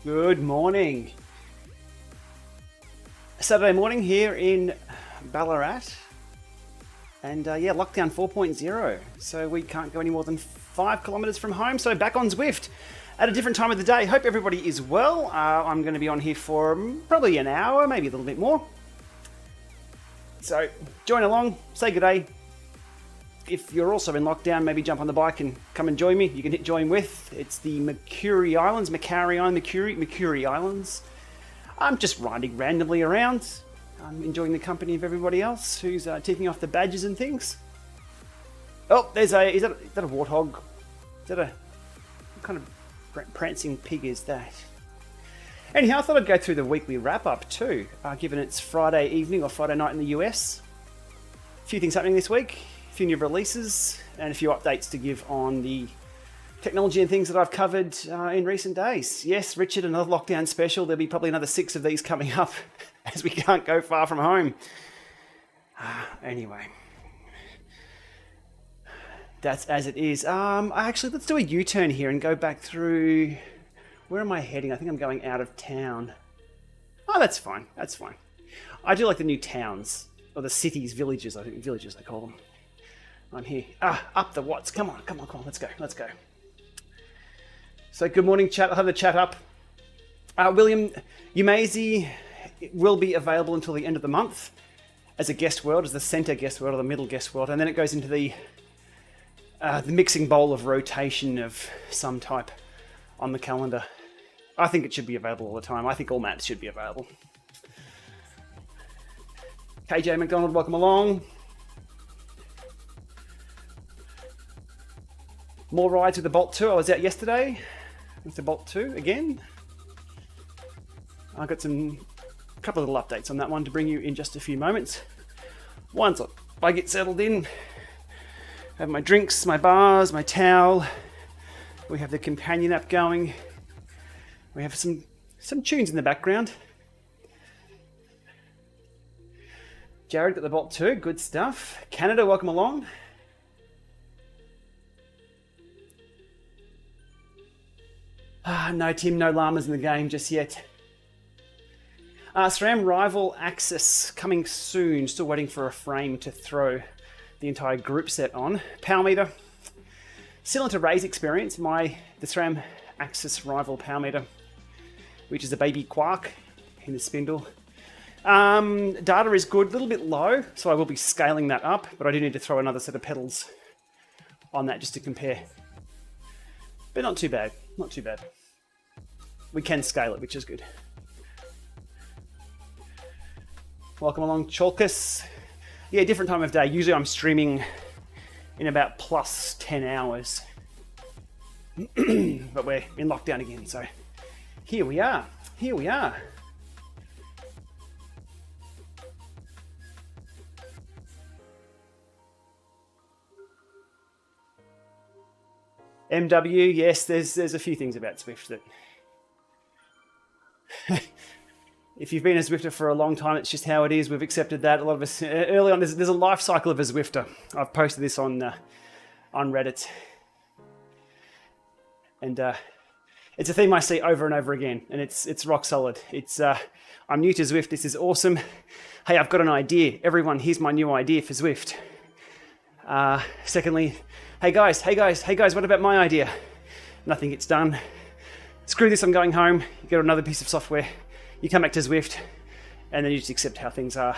Good morning. Saturday morning here in Ballarat. And yeah, lockdown 4.0. So we can't go any more than 5 kilometres from home. So back on Zwift at a different time of the day. Hope everybody is well. I'm going to be on here for probably an hour, maybe a little bit more. So join along, say good day. If you're also in lockdown, maybe jump on the bike and come and join me. You can hit join with. It's the Macquarie Islands. I'm just riding randomly around. I'm enjoying the company of everybody else who's ticking off the badges and things. Oh, is that a warthog? Is that what kind of prancing pig is that? Anyhow, I thought I'd go through the weekly wrap-up too, given it's Friday evening or Friday night in the US. A few things happening this week. Few new releases and a few updates to give on the technology and things that I've covered in recent days. Yes, Richard, another lockdown special. There'll be probably another 6 of these coming up as we can't go far from home. Anyway, that's as it is. Actually, let's do a U-turn here and go back through. Where am I heading? I think I'm going out of town. Oh, that's fine. That's fine. I do like the new towns or the cities, villages. I think villages they call them. I'm here. Up the watts. Come on. Let's go. So good morning, chat. I'll have the chat up. William Umazy will be available until the end of the month as a guest world, as the center guest world or the middle guest world, and then it goes into the mixing bowl of rotation of some type on the calendar. I think it should be available all the time. I think all maps should be available. KJ McDonald, welcome along. More rides with the Bolt 2. I was out yesterday with the Bolt 2 again. I've got a couple of little updates on that one to bring you in just a few moments. Once I get settled in, I have my drinks, my bars, my towel. We have the companion app going. We have some tunes in the background. Jared got the Bolt 2. Good stuff. Canada, welcome along. No, Tim, no llamas in the game just yet. Sram Rival Access coming soon. Still waiting for a frame to throw the entire group set on. Power meter. Still into Ray's experience. The Sram Access Rival power meter, which is a baby quark in the spindle. Data is good, a little bit low, so I will be scaling that up, but I do need to throw another set of pedals on that just to compare. But not too bad, not too bad. We can scale it, which is good. Welcome along, Chalkus. Yeah, different time of day. Usually I'm streaming in about plus 10 hours. But we're in lockdown again, so here we are. MW, yes, there's a few things about Zwift that if you've been a Zwifter for a long time, it's just how it is. We've accepted that. A lot of us early on, there's a life cycle of a Zwifter. I've posted this on Reddit, and it's a theme I see over and over again, and it's rock solid. I'm new to Zwift. This is awesome. Hey, I've got an idea. Everyone, here's my new idea for Zwift. Secondly, hey guys, what about my idea? Nothing gets done. Screw this, I'm going home. You get another piece of software. You come back to Zwift, and then you just accept how things are.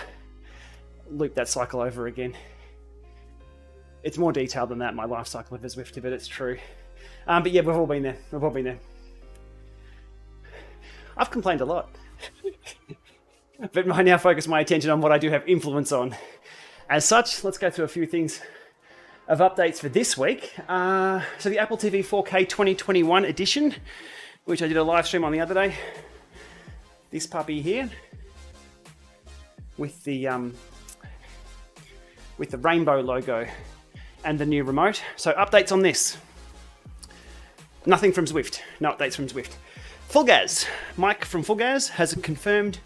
Loop that cycle over again. It's more detailed than that, my life cycle of a Zwifter, but it's true. But yeah, we've all been there. I've complained a lot. But I now focus my attention on what I do have influence on. As such, let's go through a few things of updates for this week. So the Apple TV 4K 2021 edition, which I did a live stream on the other day. This puppy here with the rainbow logo and the new remote. So updates on this. Nothing from Zwift. No updates from Zwift. Fullgaz. Mike from Fullgaz has confirmed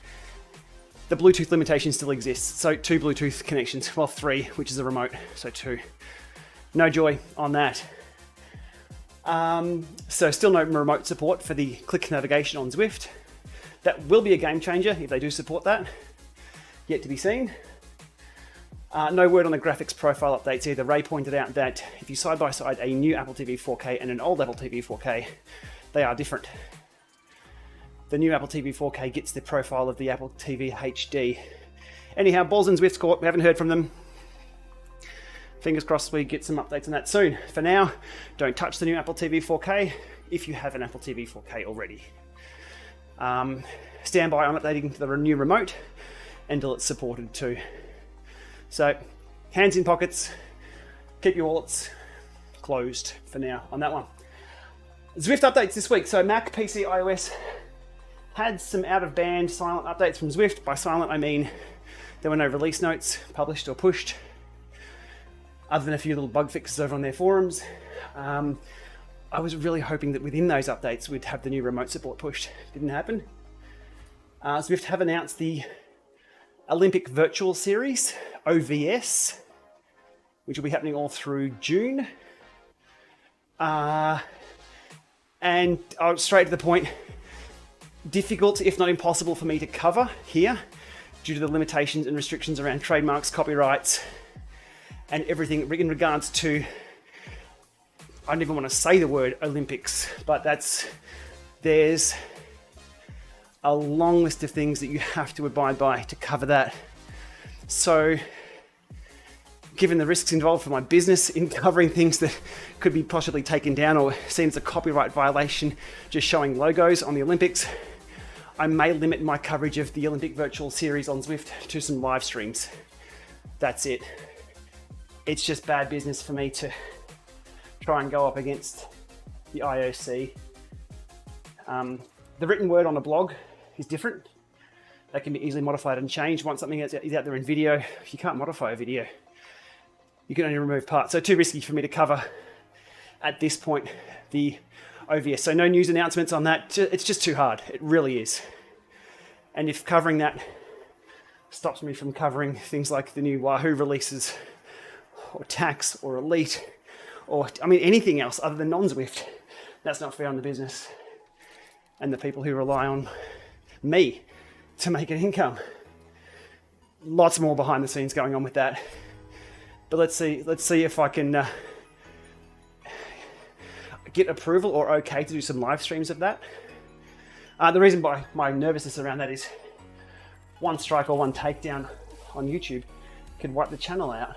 the Bluetooth limitation still exists. So 2 Bluetooth connections. Well, 3, which is the remote. So 2. No joy on that. So still no remote support for the click navigation on Zwift. That will be a game changer if they do support that. Yet to be seen. No word on the graphics profile updates either. Ray pointed out that if you side by side a new Apple TV 4K and an old Apple TV 4K, they are different. The new Apple TV 4K gets the profile of the Apple TV HD. Anyhow, balls in Zwift court. We haven't heard from them. Fingers crossed we get some updates on that soon. For now, don't touch the new Apple TV 4K if you have an Apple TV 4K already. Stand by on updating the new remote until it's supported too. So, hands in pockets, keep your wallets closed for now on that one. Zwift updates this week. So Mac, PC, iOS had some out-of-band silent updates from Zwift. By silent, I mean there were no release notes published or pushed, other than a few little bug fixes over on their forums. I was really hoping that within those updates we'd have the new remote support pushed. Didn't happen. Zwift have announced the Olympic Virtual Series, OVS, which will be happening all through June. And straight to the point, difficult, if not impossible, for me to cover here due to the limitations and restrictions around trademarks, copyrights, and everything in regards to, I don't even want to say the word Olympics, but there's a long list of things that you have to abide by to cover that. So, given the risks involved for my business in covering things that could be possibly taken down or seen as a copyright violation, just showing logos on the Olympics, I may limit my coverage of the Olympic Virtual Series on Zwift to some live streams. That's it. It's just bad business for me to try and go up against the IOC. The written word on a blog is different. That can be easily modified and changed. Once something is out there in video, you can't modify a video. You can only remove parts. So too risky for me to cover at this point the OVS. So no news announcements on that. It's just too hard. It really is. And if covering that stops me from covering things like the new Wahoo releases or Tax or Elite or, I mean, anything else other than non-Zwift, that's not fair on the business and the people who rely on me to make an income. Lots more behind the scenes going on with that. But let's see if I can get approval or okay to do some live streams of that. The reason by my nervousness around that is one strike or one takedown on YouTube could wipe the channel out.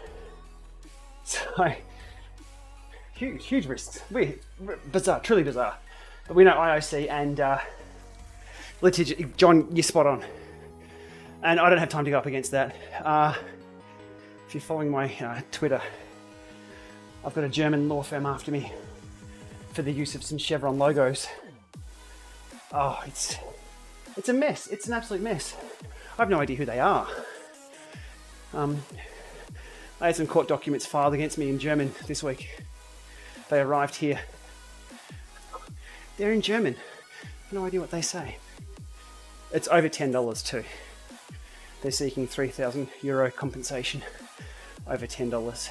So huge risks. Bizarre, truly bizarre. But we know IOC and John, you're spot on. And I don't have time to go up against that. If you're following my Twitter, I've got a German law firm after me for the use of some Chevron logos. Oh, it's a mess. It's an absolute mess. I have no idea who they are. I had some court documents filed against me in German this week. They arrived here. They're in German. No idea what they say. It's over $10 too. They're seeking €3,000 compensation. Over $10.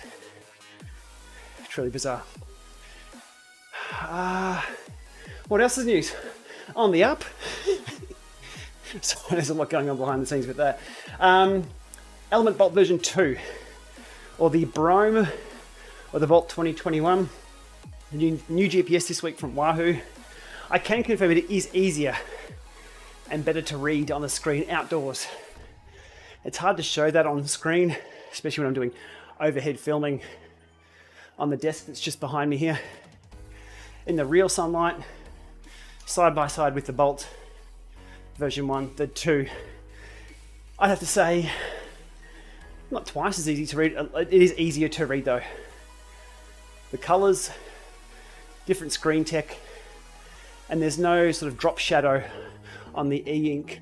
Truly bizarre. What else is news? On the up. So there's a lot going on behind the scenes with that. Element Bolt version 2, or the Brome, or the Bolt 2021. The new GPS this week from Wahoo. I can confirm it is easier and better to read on the screen outdoors. It's hard to show that on the screen, especially when I'm doing overhead filming on the desk that's just behind me here. In the real sunlight, side by side with the Bolt version 1, the 2, I'd have to say, not twice as easy to read. It is easier to read though. The colors, different screen tech, and there's no sort of drop shadow on the e-ink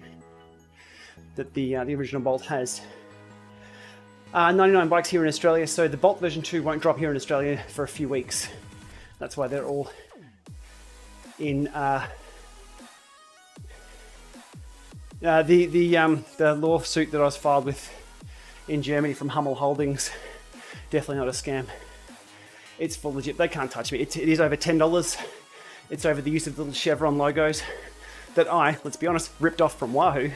that the original Bolt has. 99 bikes here in Australia, so the Bolt version 2 won't drop here in Australia for a few weeks. That's why they're all in the lawsuit that I was filed with in Germany from Hummel Holdings. Definitely not a scam. It's full legit. They can't touch me. It is over $10. It's over the use of little chevron logos that I, let's be honest, ripped off from Wahoo.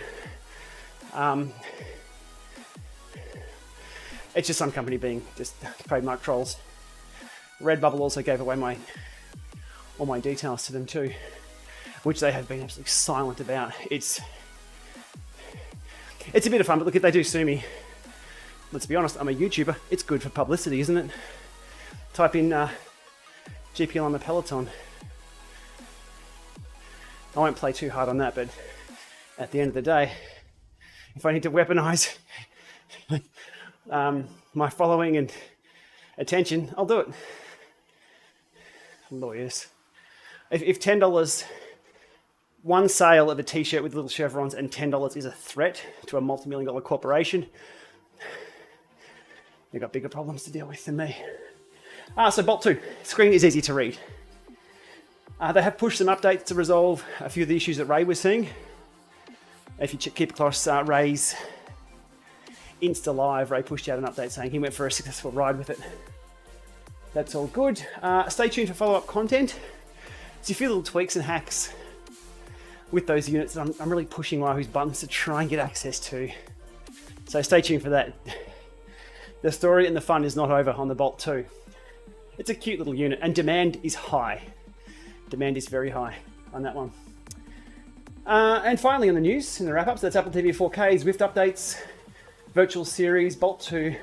It's just some company being just trademark trolls. Redbubble also gave away all my details to them too, which they have been absolutely silent about. It's a bit of fun, but look, if they do sue me, let's be honest, I'm a YouTuber. It's good for publicity, isn't it? Type in GPLama Peloton. I won't play too hard on that, but at the end of the day, if I need to weaponize my following and attention, I'll do it. Lawyers. If $10, one sale of a t-shirt with little chevrons and $10 is a threat to a multi-million-dollar corporation, you've got bigger problems to deal with than me. So Bolt 2, screen is easy to read. They have pushed some updates to resolve a few of the issues that Ray was seeing. If you keep across Ray's Insta Live, Ray pushed out an update saying he went for a successful ride with it. That's all good. Stay tuned for follow-up content. So a few little tweaks and hacks with those units that I'm really pushing Wahoo's buttons to try and get access to. So stay tuned for that. The story and the fun is not over on the Bolt 2. It's a cute little unit and demand is high. Demand is very high on that one. And finally on the news, in the wrap-up, so that's Apple TV 4K, Zwift Updates, Virtual Series, Bolt 2.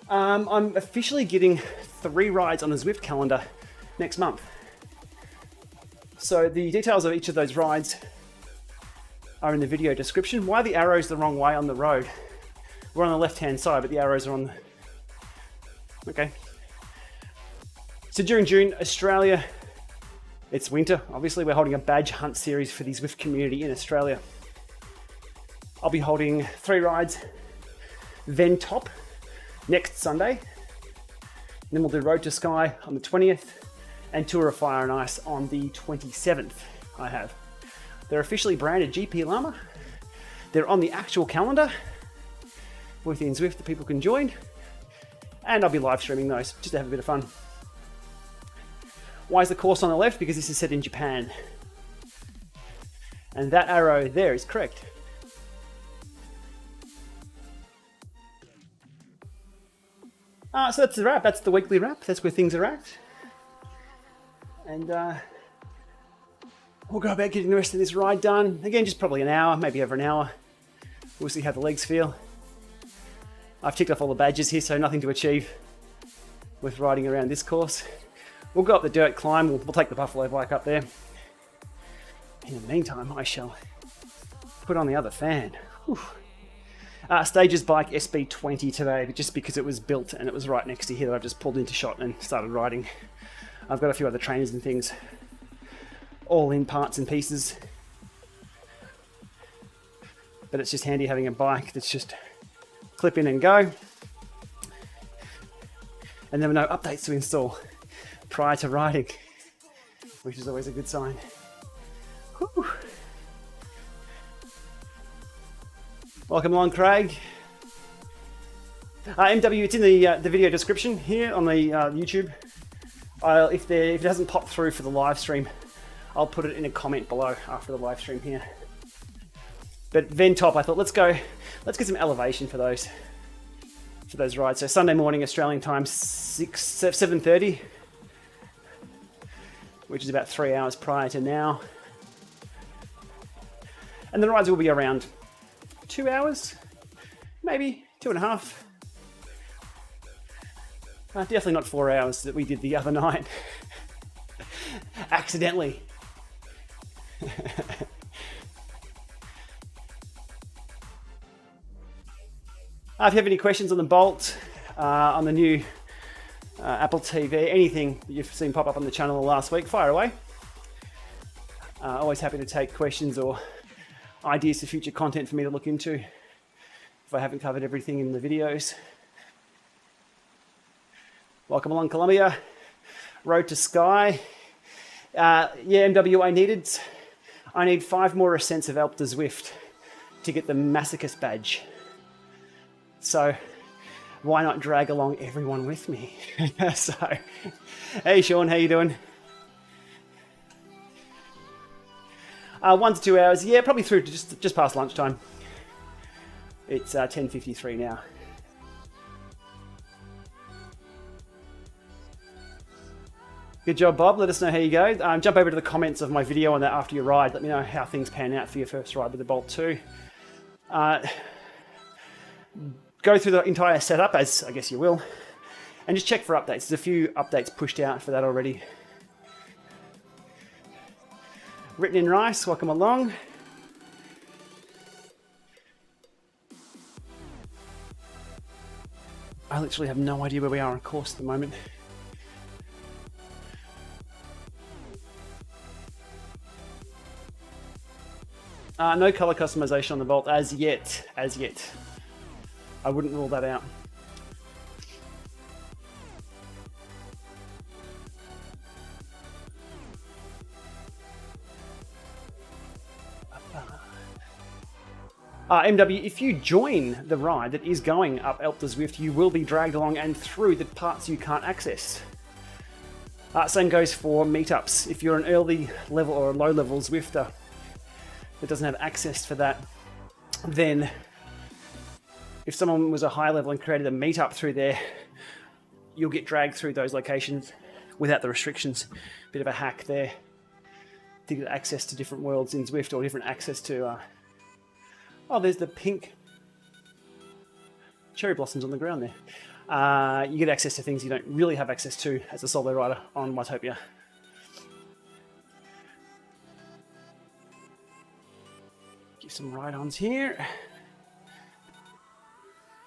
I'm officially getting 3 rides on the Zwift calendar next month. So the details of each of those rides are in the video description. Why are the arrows the wrong way on the road? We're on the left-hand side, but the arrows are on the... Okay. So during June, Australia, it's winter. Obviously, we're holding a badge hunt series for the Zwift community in Australia. I'll be holding 3 rides. Ven-Top next Sunday. Then we'll do Road to Sky on the 20th and Tour of Fire and Ice on the 27th, I have. They're officially branded GPLama. They're on the actual calendar within Zwift that people can join. And I'll be live streaming those just to have a bit of fun. Why is the course on the left? Because this is set in Japan. And that arrow there is correct. So that's the wrap. That's the weekly wrap. That's where things are at. And we'll go about getting the rest of this ride done. Again, just probably an hour, maybe over an hour. We'll see how the legs feel. I've ticked off all the badges here, so nothing to achieve with riding around this course. We'll go up the dirt climb. We'll take the buffalo bike up there. In the meantime, I shall put on the other fan. Stages bike SB20 today, just because it was built and it was right next to here that I've just pulled into shot and started riding. I've got a few other trainers and things, all in parts and pieces. But it's just handy having a bike that's just clip in and go. And there were no updates to install prior to riding, which is always a good sign. Whew. Welcome along, Craig. MW, it's in the video description here on the YouTube. If it hasn't popped through for the live stream, I'll put it in a comment below after the live stream here. But Ven-Top, I thought let's get some elevation for those rides. So Sunday morning Australian time, 7:30, which is about 3 hours prior to now. And the rides will be around 2 hours, maybe 2.5. Definitely not 4 hours that we did the other night. Accidentally. If you have any questions on the Bolt, on the new Apple TV, anything that you've seen pop up on the channel last week, fire away. Always happy to take questions or ideas for future content for me to look into if I haven't covered everything in the videos. Welcome along, Colombia. Road to Sky. Yeah, MW, I need 5 more ascents of Alp to Zwift to get the Masochist badge. So why not drag along everyone with me? So, hey Sean, how you doing? 1 to 2 hours, yeah, probably through to just past lunchtime. It's 10:53 now. Good job, Bob. Let us know how you go. Jump over to the comments of my video on that after your ride. Let me know how things pan out for your first ride with the Bolt 2. Go through the entire setup, as I guess you will, and just check for updates. There's a few updates pushed out for that already. Written in Rice, welcome along. I literally have no idea where we are on course at the moment. No color customization on the Bolt as yet. I wouldn't rule that out. MW, if you join the ride that is going up Alp to Zwift, you will be dragged along and through the parts you can't access. Same goes for meetups. If you're an early level or a low level Zwifter that doesn't have access for that, then if someone was a high level and created a meetup through there, you'll get dragged through those locations without the restrictions. Bit of a hack there to get access to different worlds in Zwift, or different access to... Oh, there's the pink cherry blossoms on the ground there. You get access to things you don't really have access to as a solo rider on Mytopia. Give some ride-ons here.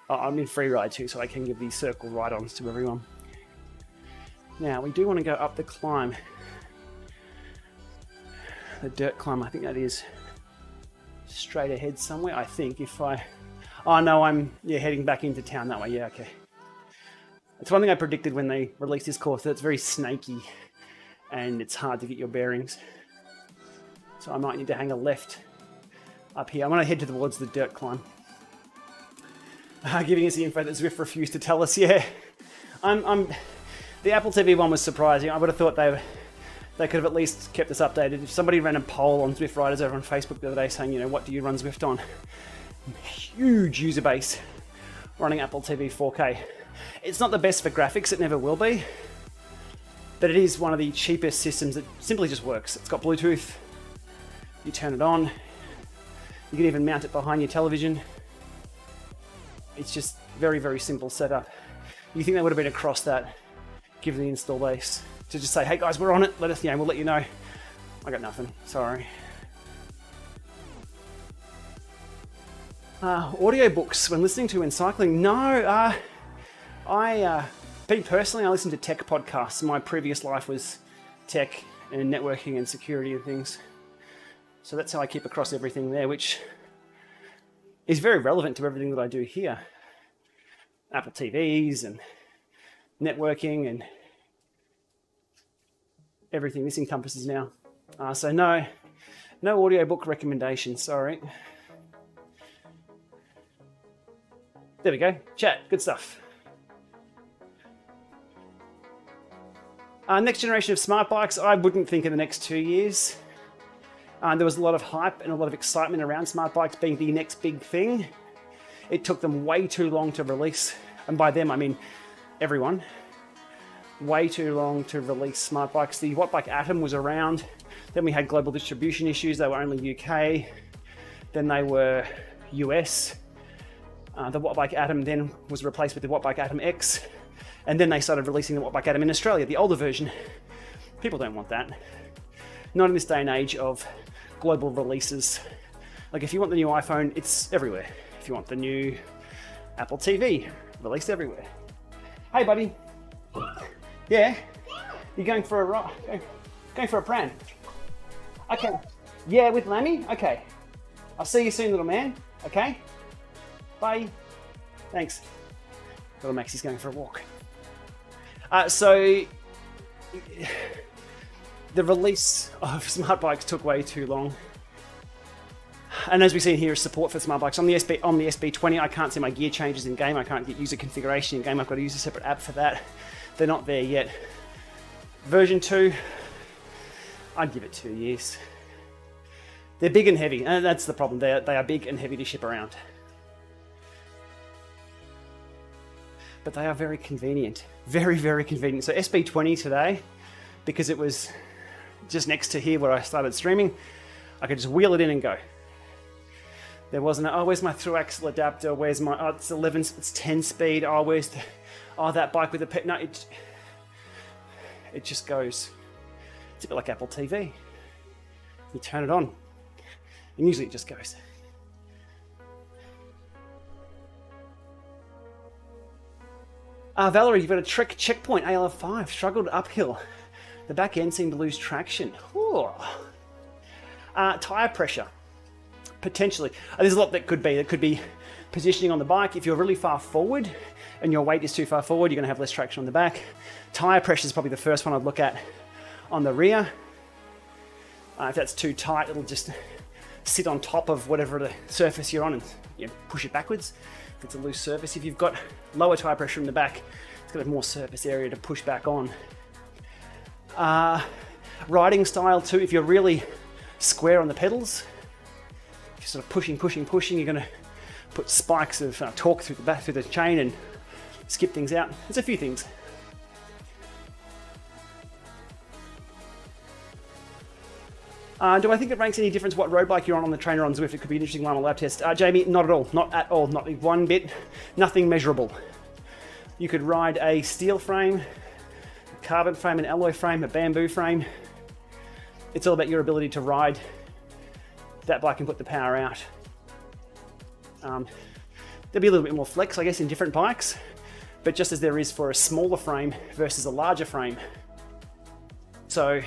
Oh, I'm in free ride too, so I can give these circle ride-ons to everyone. Now, we do want to go up the climb. The dirt climb, I think that is straight ahead somewhere, I think. If I... Oh no, I'm heading back into town that way. Yeah, okay. It's one thing I predicted when they released this course, that it's very snaky and it's hard to get your bearings. So I might need to hang a left up here. I'm going to head towards the dirt climb. Giving us the info that Zwift refused to tell us. Yeah, the Apple TV one was surprising. I would have thought they could have at least kept us updated. If somebody ran a poll on Zwift riders over on Facebook the other day saying, you know, what do you run Zwift on? Huge user base running Apple TV 4K. It's not the best for graphics, it never will be, but it is one of the cheapest systems that simply just works. It's got Bluetooth, you turn it on, you can even mount it behind your television. It's just very, very simple setup. You think they would have been across that, given the install base, to just say, hey guys, we're on it, let us, we'll let you know. I got nothing, sorry. Audiobooks when listening to and cycling? No, me personally, I listen to tech podcasts. My previous life was tech and networking and security and things. So that's how I keep across everything there, which is very relevant to everything that I do here. Apple TVs and networking and everything this encompasses now. So no audiobook recommendations, sorry. There we go, chat, good stuff. Next generation of smart bikes, I wouldn't think in the next 2 years. There was a lot of hype and a lot of excitement around smart bikes being the next big thing. It took them way too long to release, and by them I mean everyone. Way too long to release smart bikes. The Wattbike Atom was around, then we had global distribution issues, they were only UK, then they were US. The Wattbike Atom then was replaced with the Wattbike Atom X, and then they started releasing the Wattbike Atom in Australia, the older version. People don't want that. Not in this day and age of global releases. Like if you want the new iPhone, it's everywhere. If you want the new Apple TV, released everywhere. Hey buddy. Yeah? You going for a ride? Going for a pram? Okay. Yeah, with Lammy? Okay. I'll see you soon, little man. Okay? Bye. Thanks. Little Maxie's going for a walk. So the release of smart bikes took way too long. And as we see here, support for smart bikes. On the SB20, I can't see my gear changes in game. I can't get user configuration in game. I've got to use a separate app for that. They're not there yet. Version 2, I'd give it 2 years. They're big and heavy, and that's the problem. They are big and heavy to ship around. But they are very convenient. Very, very convenient. So SB20 today, because it was just next to here where I started streaming, I could just wheel it in and go. There wasn't, oh, where's my through axle adapter? Where's my, oh, it's 11, it's 10 speed. Oh, where's the, oh, that bike with the pet. No, it just goes. It's a bit like Apple TV. You turn it on, and usually it just goes. Valerie, you've got a trick checkpoint, ALF5, struggled uphill. The back end seemed to lose traction. Tyre pressure, potentially. There's a lot that could be. That could be positioning on the bike. If you're really far forward and your weight is too far forward, you're going to have less traction on the back. Tyre pressure is probably the first one I'd look at on the rear. If that's too tight, it'll just sit on top of whatever the surface you're on and push it backwards. If it's a loose surface, if you've got lower tyre pressure in the back, it's got more surface area to push back on. Riding style too, if you're really square on the pedals, if you're sort of pushing, you're going to put spikes of torque through the chain and skip things out. There's a few things. Do I think it makes any difference what road bike you're on the trainer on Zwift? It could be an interesting Lama lab test. Jamie, not at all. Not at all. Not one bit. Nothing measurable. You could ride a steel frame, a carbon frame, an alloy frame, a bamboo frame. It's all about your ability to ride that bike and put the power out. There'll be a little bit more flex, I guess, in different bikes, but just as there is for a smaller frame versus a larger frame. So,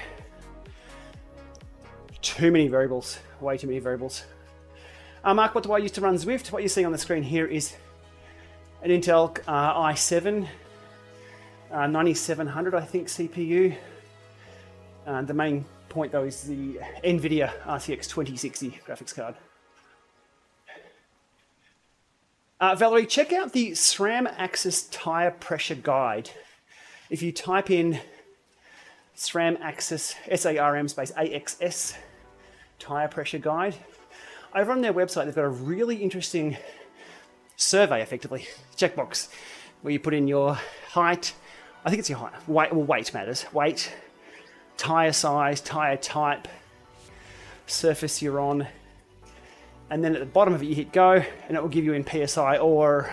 too many variables, way too many variables. Mark, what do I use to run Zwift? What you're seeing on the screen here is an Intel i7 9700, I think, CPU. The main point though is the NVIDIA RTX 2060 graphics card. Valerie, check out the SRAM Axis Tire Pressure Guide. If you type in SRAM Axis, SARM space AXS Tire Pressure Guide, over on their website they've got a really interesting survey, effectively, checkbox, where you put in your height, I think it's your height, weight matters, weight, tyre size, tyre type, surface you're on, and then at the bottom of it you hit go, and it will give you in PSI or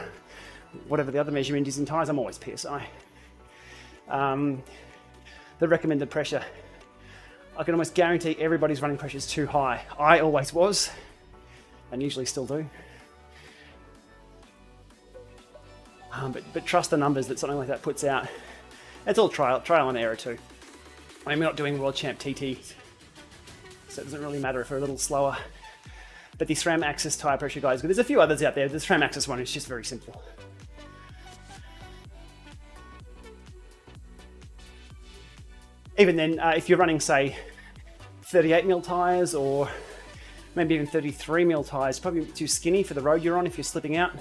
whatever the other measurement is in tyres. I'm always PSI. The recommended pressure. I can almost guarantee everybody's running pressure is too high. I always was, and usually still do. But trust the numbers that something like that puts out. It's all trial and error too. I mean, we're not doing World Champ TT, so it doesn't really matter if we're a little slower. But the SRAM Axis Tire Pressure Guide is good. There's a few others out there. The SRAM Axis one is just very simple. Even then, if you're running, say, 38mm tyres or maybe even 33mm tyres, probably a bit too skinny for the road you're on if you're slipping out.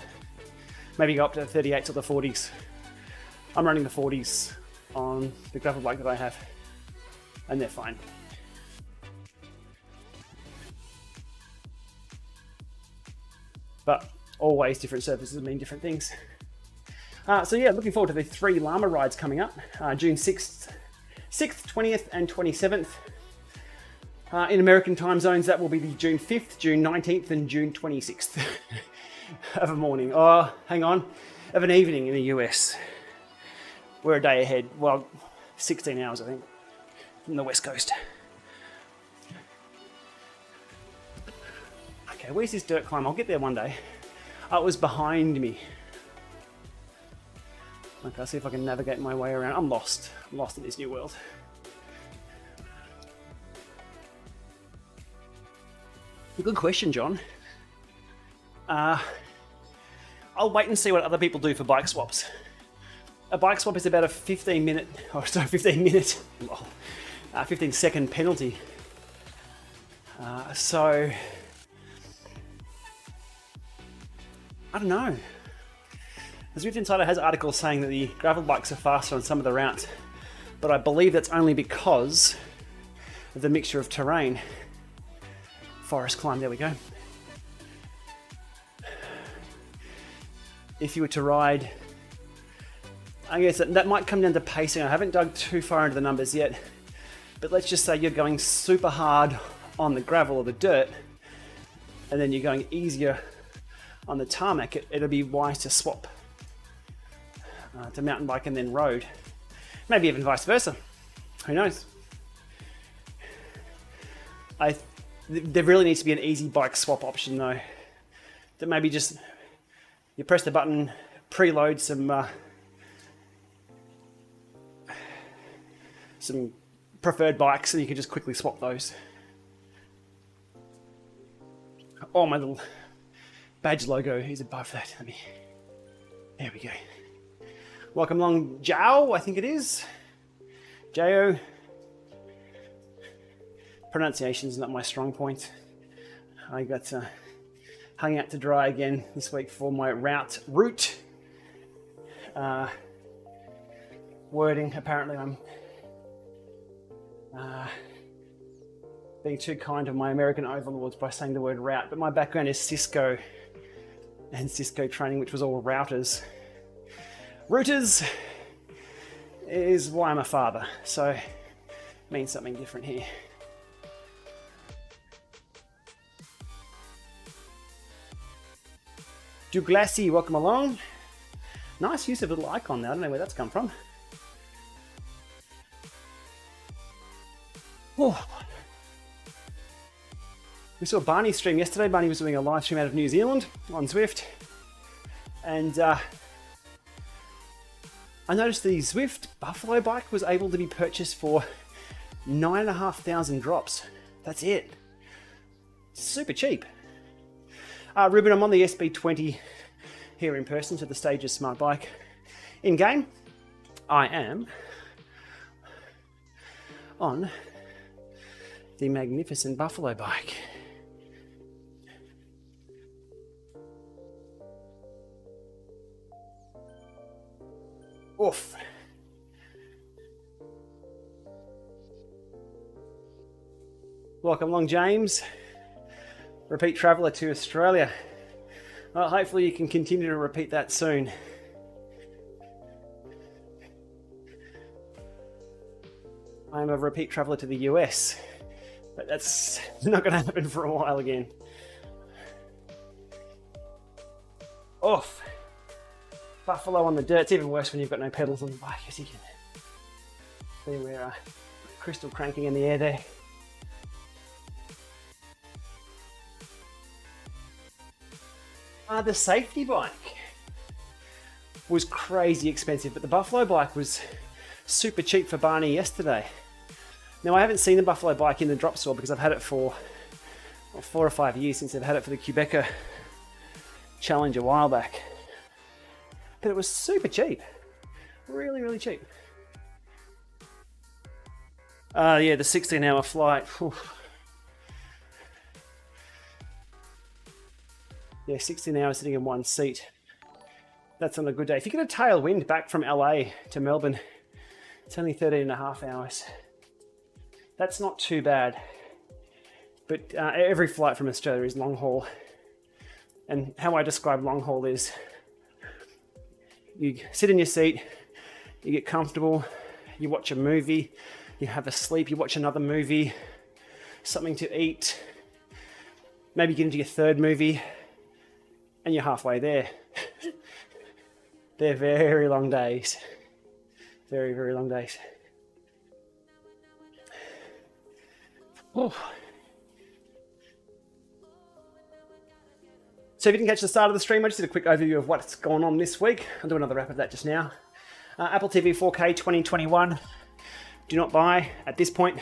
Maybe go up to the 38s or the 40s. I'm running the 40s on the gravel bike that I have, and they're fine. But always different surfaces mean different things. So yeah, looking forward to the 3 Lama rides coming up, June 6th, 20th and 27th. In American time zones, that will be the June 5th, June 19th and June 26th of a morning. Oh, hang on, of an evening in the US. We're a day ahead, well, 16 hours, I think, from the West Coast. Okay, where's this dirt climb? I'll get there one day. Oh, it was behind me. Okay, I'll see if I can navigate my way around. I'm lost in this new world. Good question, John. I'll wait and see what other people do for bike swaps. A bike swap is about a 15 second penalty. So I don't know. The Zwift Insider has articles saying that the gravel bikes are faster on some of the routes, but I believe that's only because of the mixture of terrain. Forest climb, there we go. If you were to ride, I guess that might come down to pacing. I haven't dug too far into the numbers yet, but let's just say you're going super hard on the gravel or the dirt, and then you're going easier on the tarmac. It'll be wise to swap to mountain bike and then road. Maybe even vice versa. Who knows? There really needs to be an easy bike swap option though. That maybe just you press the button, preload some preferred bikes, and you can just quickly swap those. Oh, my little badge logo is above that. There we go. Welcome along, Jao, I think it is. Jao. Pronunciation's not my strong point. I got hung out to dry again this week for my route wording. Apparently I'm being too kind to my American overlords by saying the word route, but my background is Cisco and Cisco training, which was all routers. Routers is why I'm a father, so it means something different here. Douglasy, welcome along. Nice use of a little icon there. I don't know where that's come from. Oh. We saw Barney stream yesterday. Barney was doing a live stream out of New Zealand on Zwift. And I noticed the Zwift Buffalo bike was able to be purchased for 9,500 drops. That's it. Super cheap. Ruben, I'm on the SB20 here in person, so the stage is smart bike. In game, I am on the magnificent Buffalo bike. Oof. Welcome along, James. Repeat traveller to Australia. Well, hopefully you can continue to repeat that soon. I'm a repeat traveller to the US, but that's not going to happen for a while again. Oof. Buffalo on the dirt. It's even worse when you've got no pedals on the bike, as you can see. We're crystal cranking in the air there. The safety bike was crazy expensive, but the Buffalo bike was super cheap for Barney yesterday. Now, I haven't seen the Buffalo bike in the drop store because I've had it for 4 or 5 years since I've had it for the Quebecer Challenge a while back. But it was super cheap. Really, really cheap. Yeah, the 16-hour flight. Whew. Yeah, 16 hours sitting in one seat. That's on a good day. If you get a tailwind back from LA to Melbourne, it's only 13 and a half hours. That's not too bad. But every flight from Australia is long haul. And how I describe long haul is you sit in your seat, you get comfortable, you watch a movie, you have a sleep, you watch another movie, something to eat, maybe get into your third movie, and you're halfway there. They're very long days. Very, very long days. Oh. So if you didn't catch the start of the stream, I just did a quick overview of what's going on this week. I'll do another wrap of that just now. Apple TV 4K 2021. Do not buy at this point.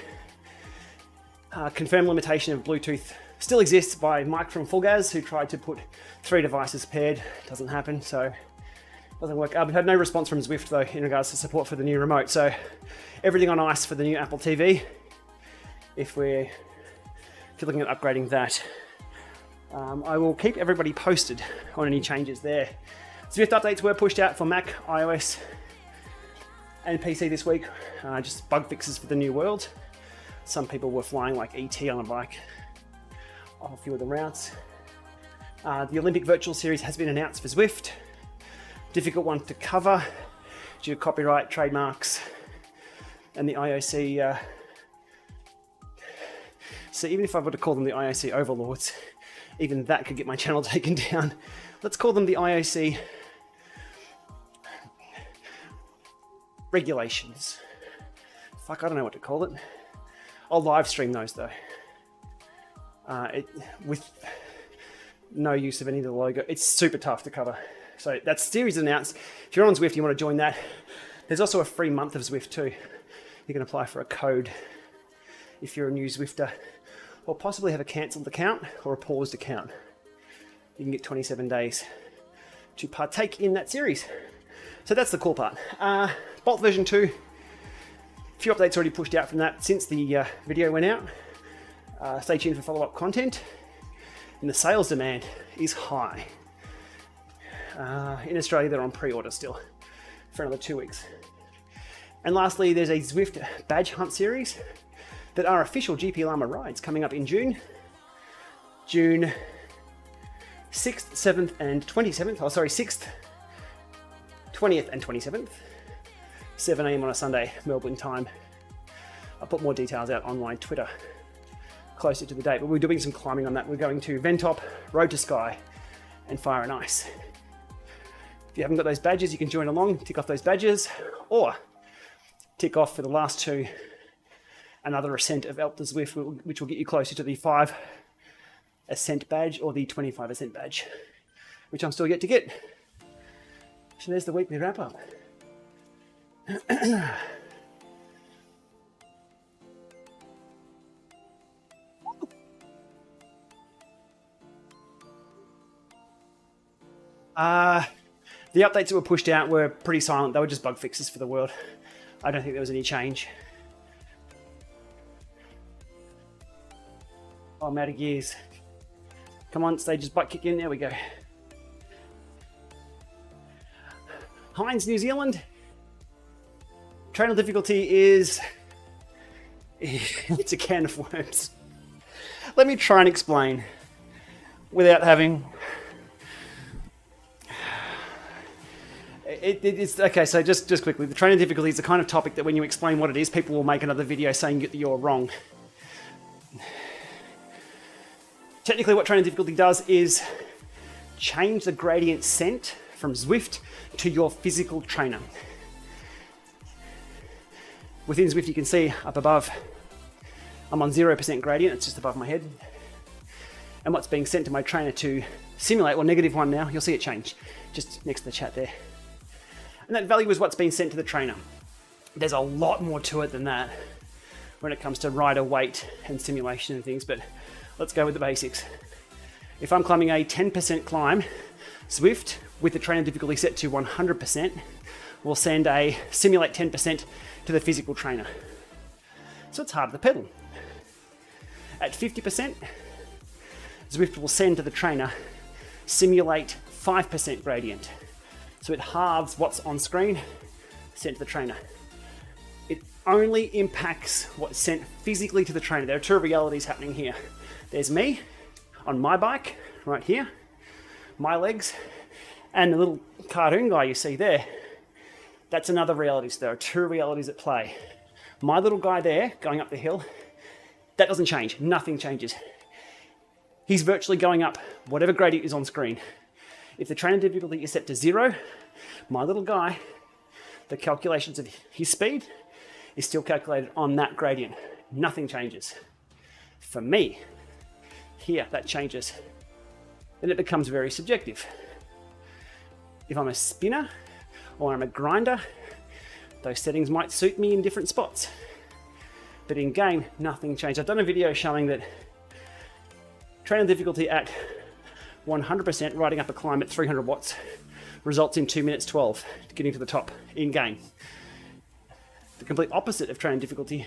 Confirmed limitation of Bluetooth still exists by Mike from Fullgas, who tried to put 3 devices paired. Doesn't happen, so doesn't work. We've had no response from Zwift though in regards to support for the new remote. So everything on ice for the new Apple TV. If you're looking at upgrading that, I will keep everybody posted on any changes there. Zwift updates were pushed out for Mac, iOS, and PC this week. Just bug fixes for the new world. Some people were flying like ET on a bike off a few of the routes. The Olympic Virtual Series has been announced for Zwift. Difficult one to cover due to copyright, trademarks, and the IOC. So even if I were to call them the IOC overlords, even that could get my channel taken down. Let's call them the IOC regulations. Fuck, I don't know what to call it. I'll live stream those though. With no use of any of the logo. It's super tough to cover. So that series is announced. If you're on Zwift, you want to join that. There's also a free month of Zwift too. You can apply for a code if you're a new Zwifter, or possibly have a cancelled account or a paused account. You can get 27 days to partake in that series. So that's the cool part. Bolt version 2, a few updates already pushed out from that since the video went out. Stay tuned for follow-up content. And the sales demand is high. In Australia, they're on pre-order still for another 2 weeks. And lastly, there's a Zwift badge hunt series that are official GPLama rides coming up in June. June 6th, 7th, and 27th. Oh, sorry, 6th, 20th, and 27th. 7 a.m. on a Sunday, Melbourne time. I'll put more details out online, Twitter, closer to the date. But we're doing some climbing on that. We're going to Ven-Top, Road to Sky, and Fire and Ice. If you haven't got those badges, you can join along, tick off those badges, or tick off for the last two another ascent of Alp to Zwift, which will get you closer to the 5 ascent badge or the 25 ascent badge, which I'm still yet to get. So there's the weekly wrap up. The updates that were pushed out were pretty silent. They were just bug fixes for the world. I don't think there was any change. Oh, I'm out of gears. Come on, stages butt kick in. There we go. Hines, New Zealand. Trainer difficulty is... it's a can of worms. Let me try and explain without having... It's okay, so just quickly, the training difficulty is the kind of topic that when you explain what it is, people will make another video saying that you're wrong. Technically, what training difficulty does is change the gradient sent from Zwift to your physical trainer. Within Zwift, you can see up above, I'm on 0% gradient, it's just above my head. And what's being sent to my trainer to simulate, well, -1 now, you'll see it change, just next to the chat there. And that value is what's being sent to the trainer. There's a lot more to it than that when it comes to rider weight and simulation and things, but let's go with the basics. If I'm climbing a 10% climb, Zwift, with the trainer difficulty set to 100%, will send a simulate 10% to the physical trainer. So it's harder to pedal. At 50%, Zwift will send to the trainer simulate 5% gradient. So it halves what's on screen, sent to the trainer. It only impacts what's sent physically to the trainer. There are two realities happening here. There's me on my bike, right here, my legs, and the little cartoon guy you see there. That's another reality. So there are two realities at play. My little guy there, going up the hill, that doesn't change. Nothing changes. He's virtually going up whatever gradient is on screen. If the trainer difficulty is set to 0, my little guy, the calculations of his speed is still calculated on that gradient. Nothing changes. For me, here, that changes. Then it becomes very subjective. If I'm a spinner or I'm a grinder, those settings might suit me in different spots. But in game, nothing changes. I've done a video showing that trainer difficulty at 100% riding up a climb at 300 watts results in 2 minutes 12 getting to the top in game. The complete opposite of training difficulty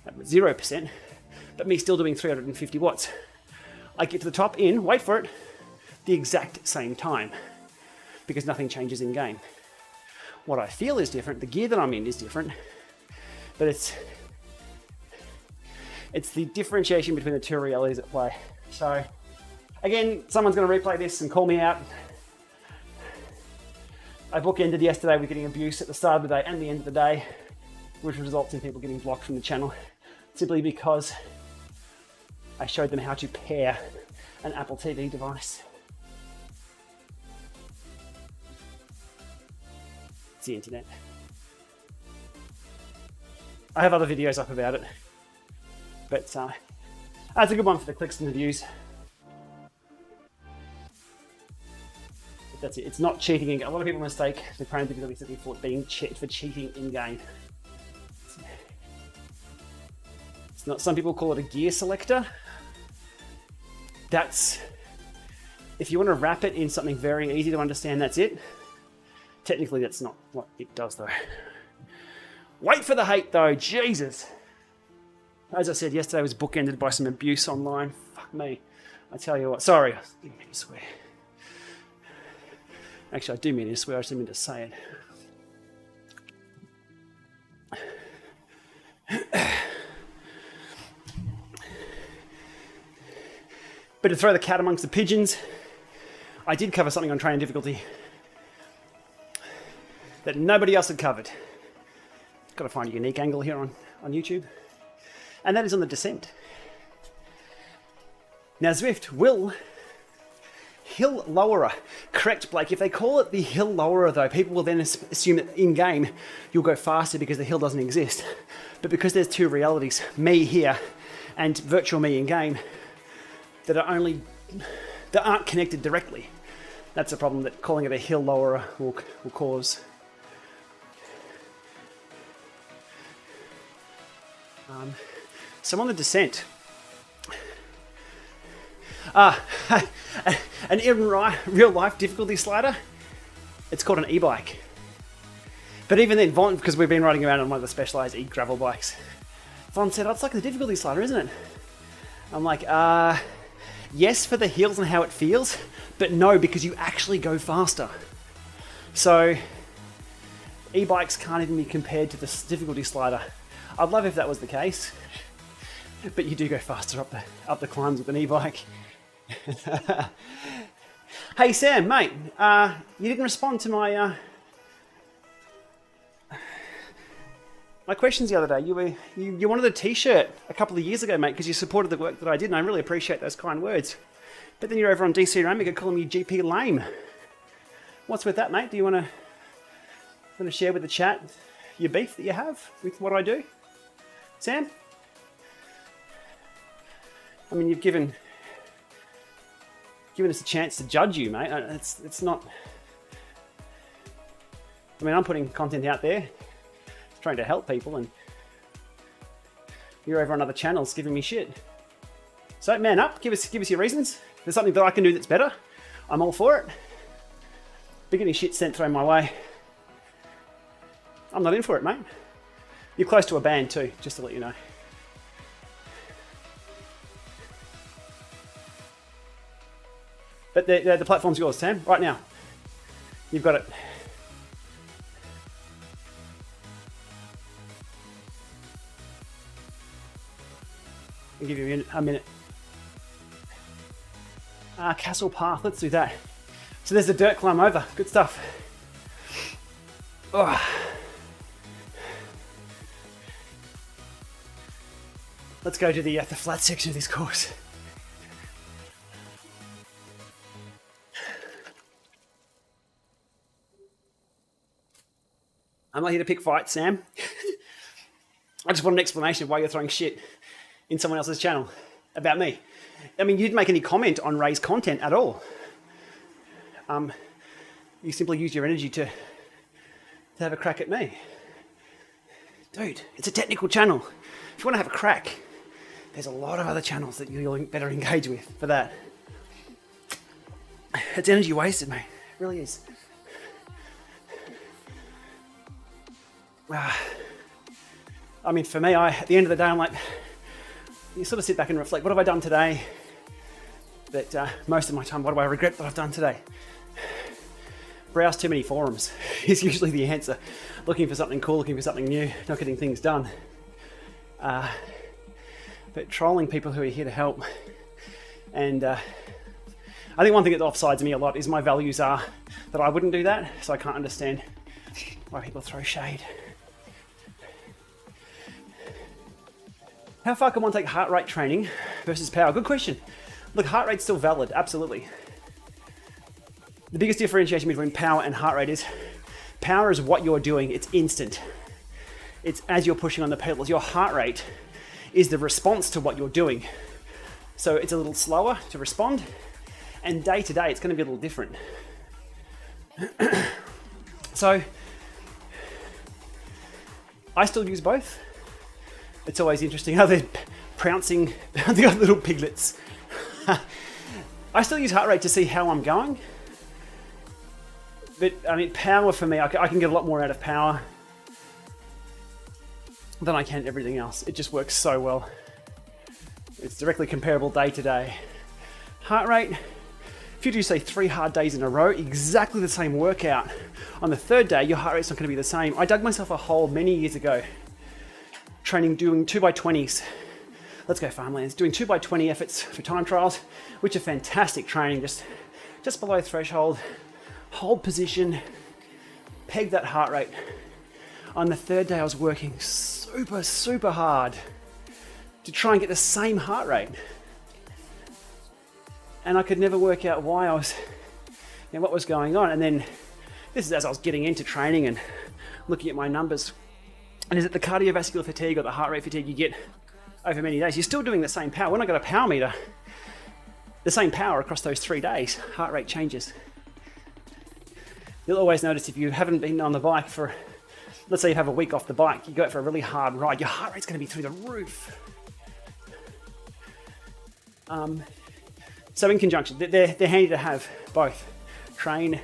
at 0%, but me still doing 350 watts. I get to the top in, wait for it, the exact same time, because nothing changes in game. What I feel is different, the gear that I'm in is different, but it's the differentiation between the two realities at play. So again, someone's going to replay this and call me out. I bookended yesterday with getting abuse at the start of the day and the end of the day, which results in people getting blocked from the channel, simply because I showed them how to pair an Apple TV device. It's the internet. I have other videos up about it, but that's a good one for the clicks and the views. But that's it. It's not cheating in game. A lot of people mistake the Crown difficulty setting for being for cheating in game. It's not. Some people call it a gear selector. That's, if you want to wrap it in something very easy to understand, that's it. Technically, that's not what it does, though. Wait for the hate, though. Jesus. As I said, yesterday was bookended by some abuse online. Fuck me. I tell you what. Sorry. I didn't mean to swear. Actually, I do mean to swear. I just didn't mean to say it. But to throw the cat amongst the pigeons, I did cover something on training difficulty that nobody else had covered. Got to find a unique angle here on YouTube. And that is on the descent. Now Zwift will hill lowerer. Correct, Blake. If they call it the hill lowerer, though, people will then assume that in-game you'll go faster because the hill doesn't exist. But because there's two realities, me here and virtual me in-game, that aren't connected directly. That's a problem that calling it a hill lowerer will cause. So on the descent, an in real life difficulty slider, it's called an e-bike. But even then, Von, because we've been riding around on one of the specialized e-gravel bikes, Von said, oh, it's like the difficulty slider, isn't it? I'm like, yes, for the hills and how it feels, but no, because you actually go faster. So e-bikes can't even be compared to the difficulty slider. I'd love if that was the case, but you do go faster up the climbs with an e-bike. Hey Sam, mate, you didn't respond to my questions the other day. You wanted a t-shirt a couple of years ago, mate, because you supported the work that I did, and I really appreciate those kind words. But then you're over on DC Ramica calling me GP lame. What's with that, mate? Do you want to share with the chat your beef that you have with what I do, Sam? I mean, you've given us a chance to judge you, mate. It's not. I mean, I'm putting content out there, trying to help people, and you're over on other channels giving me shit. So man up, give us your reasons. If there's something that I can do that's better, I'm all for it. Be getting shit sent thrown my way, I'm not in for it, mate. You're close to a ban too, just to let you know. But the platform's yours, Sam, right now. You've got it. I'll give you a minute. Castle Path, let's do that. So there's the dirt climb over, good stuff. Oh. Let's go to the flat section of this course. I'm not here to pick fights, Sam. I just want an explanation of why you're throwing shit in someone else's channel about me. I mean, you didn't make any comment on Ray's content at all. You simply use your energy to have a crack at me. Dude, it's a technical channel. If you want to have a crack, there's a lot of other channels that you'll better engage with for that. It's energy wasted, mate. It really is. I mean, for me, at the end of the day, I'm like, you sort of sit back and reflect, what have I done today? But most of my time, what do I regret that I've done today? Browse too many forums is usually the answer. Looking for something cool, looking for something new, not getting things done. But trolling people who are here to help. And I think one thing that offsides me a lot is my values are that I wouldn't do that, so I can't understand why people throw shade. How far can one take heart rate training versus power? Good question. Look, heart rate's still valid, absolutely. The biggest differentiation between power and heart rate is power is what you're doing, it's instant. It's as you're pushing on the pedals. Your heart rate is the response to what you're doing. So it's a little slower to respond, and day to day it's going to be a little different. So I still use both. It's always interesting how they're pouncing, they got little piglets. I still use heart rate to see how I'm going. But I mean, power for me, I can get a lot more out of power than I can everything else. It just works so well. It's directly comparable day to day. Heart rate, if you do say 3 hard days in a row, exactly the same workout, on the third day, your heart rate's not going to be the same. I dug myself a hole many years ago, training, doing 2x20s. Let's go farmlands. Doing 2x20 efforts for time trials, which are fantastic training, just below threshold, hold position, peg that heart rate. On the third day, I was working super hard to try and get the same heart rate. And I could never work out why I was, what was going on. And then this is as I was getting into training and looking at my numbers. And is it the cardiovascular fatigue or the heart rate fatigue you get over many days? You're still doing the same power. When I got a power meter, the same power across those 3 days, heart rate changes. You'll always notice if you haven't been on the bike for, let's say you have a week off the bike, you go out for a really hard ride, your heart rate's going to be through the roof. So in conjunction, they're handy to have both. Train.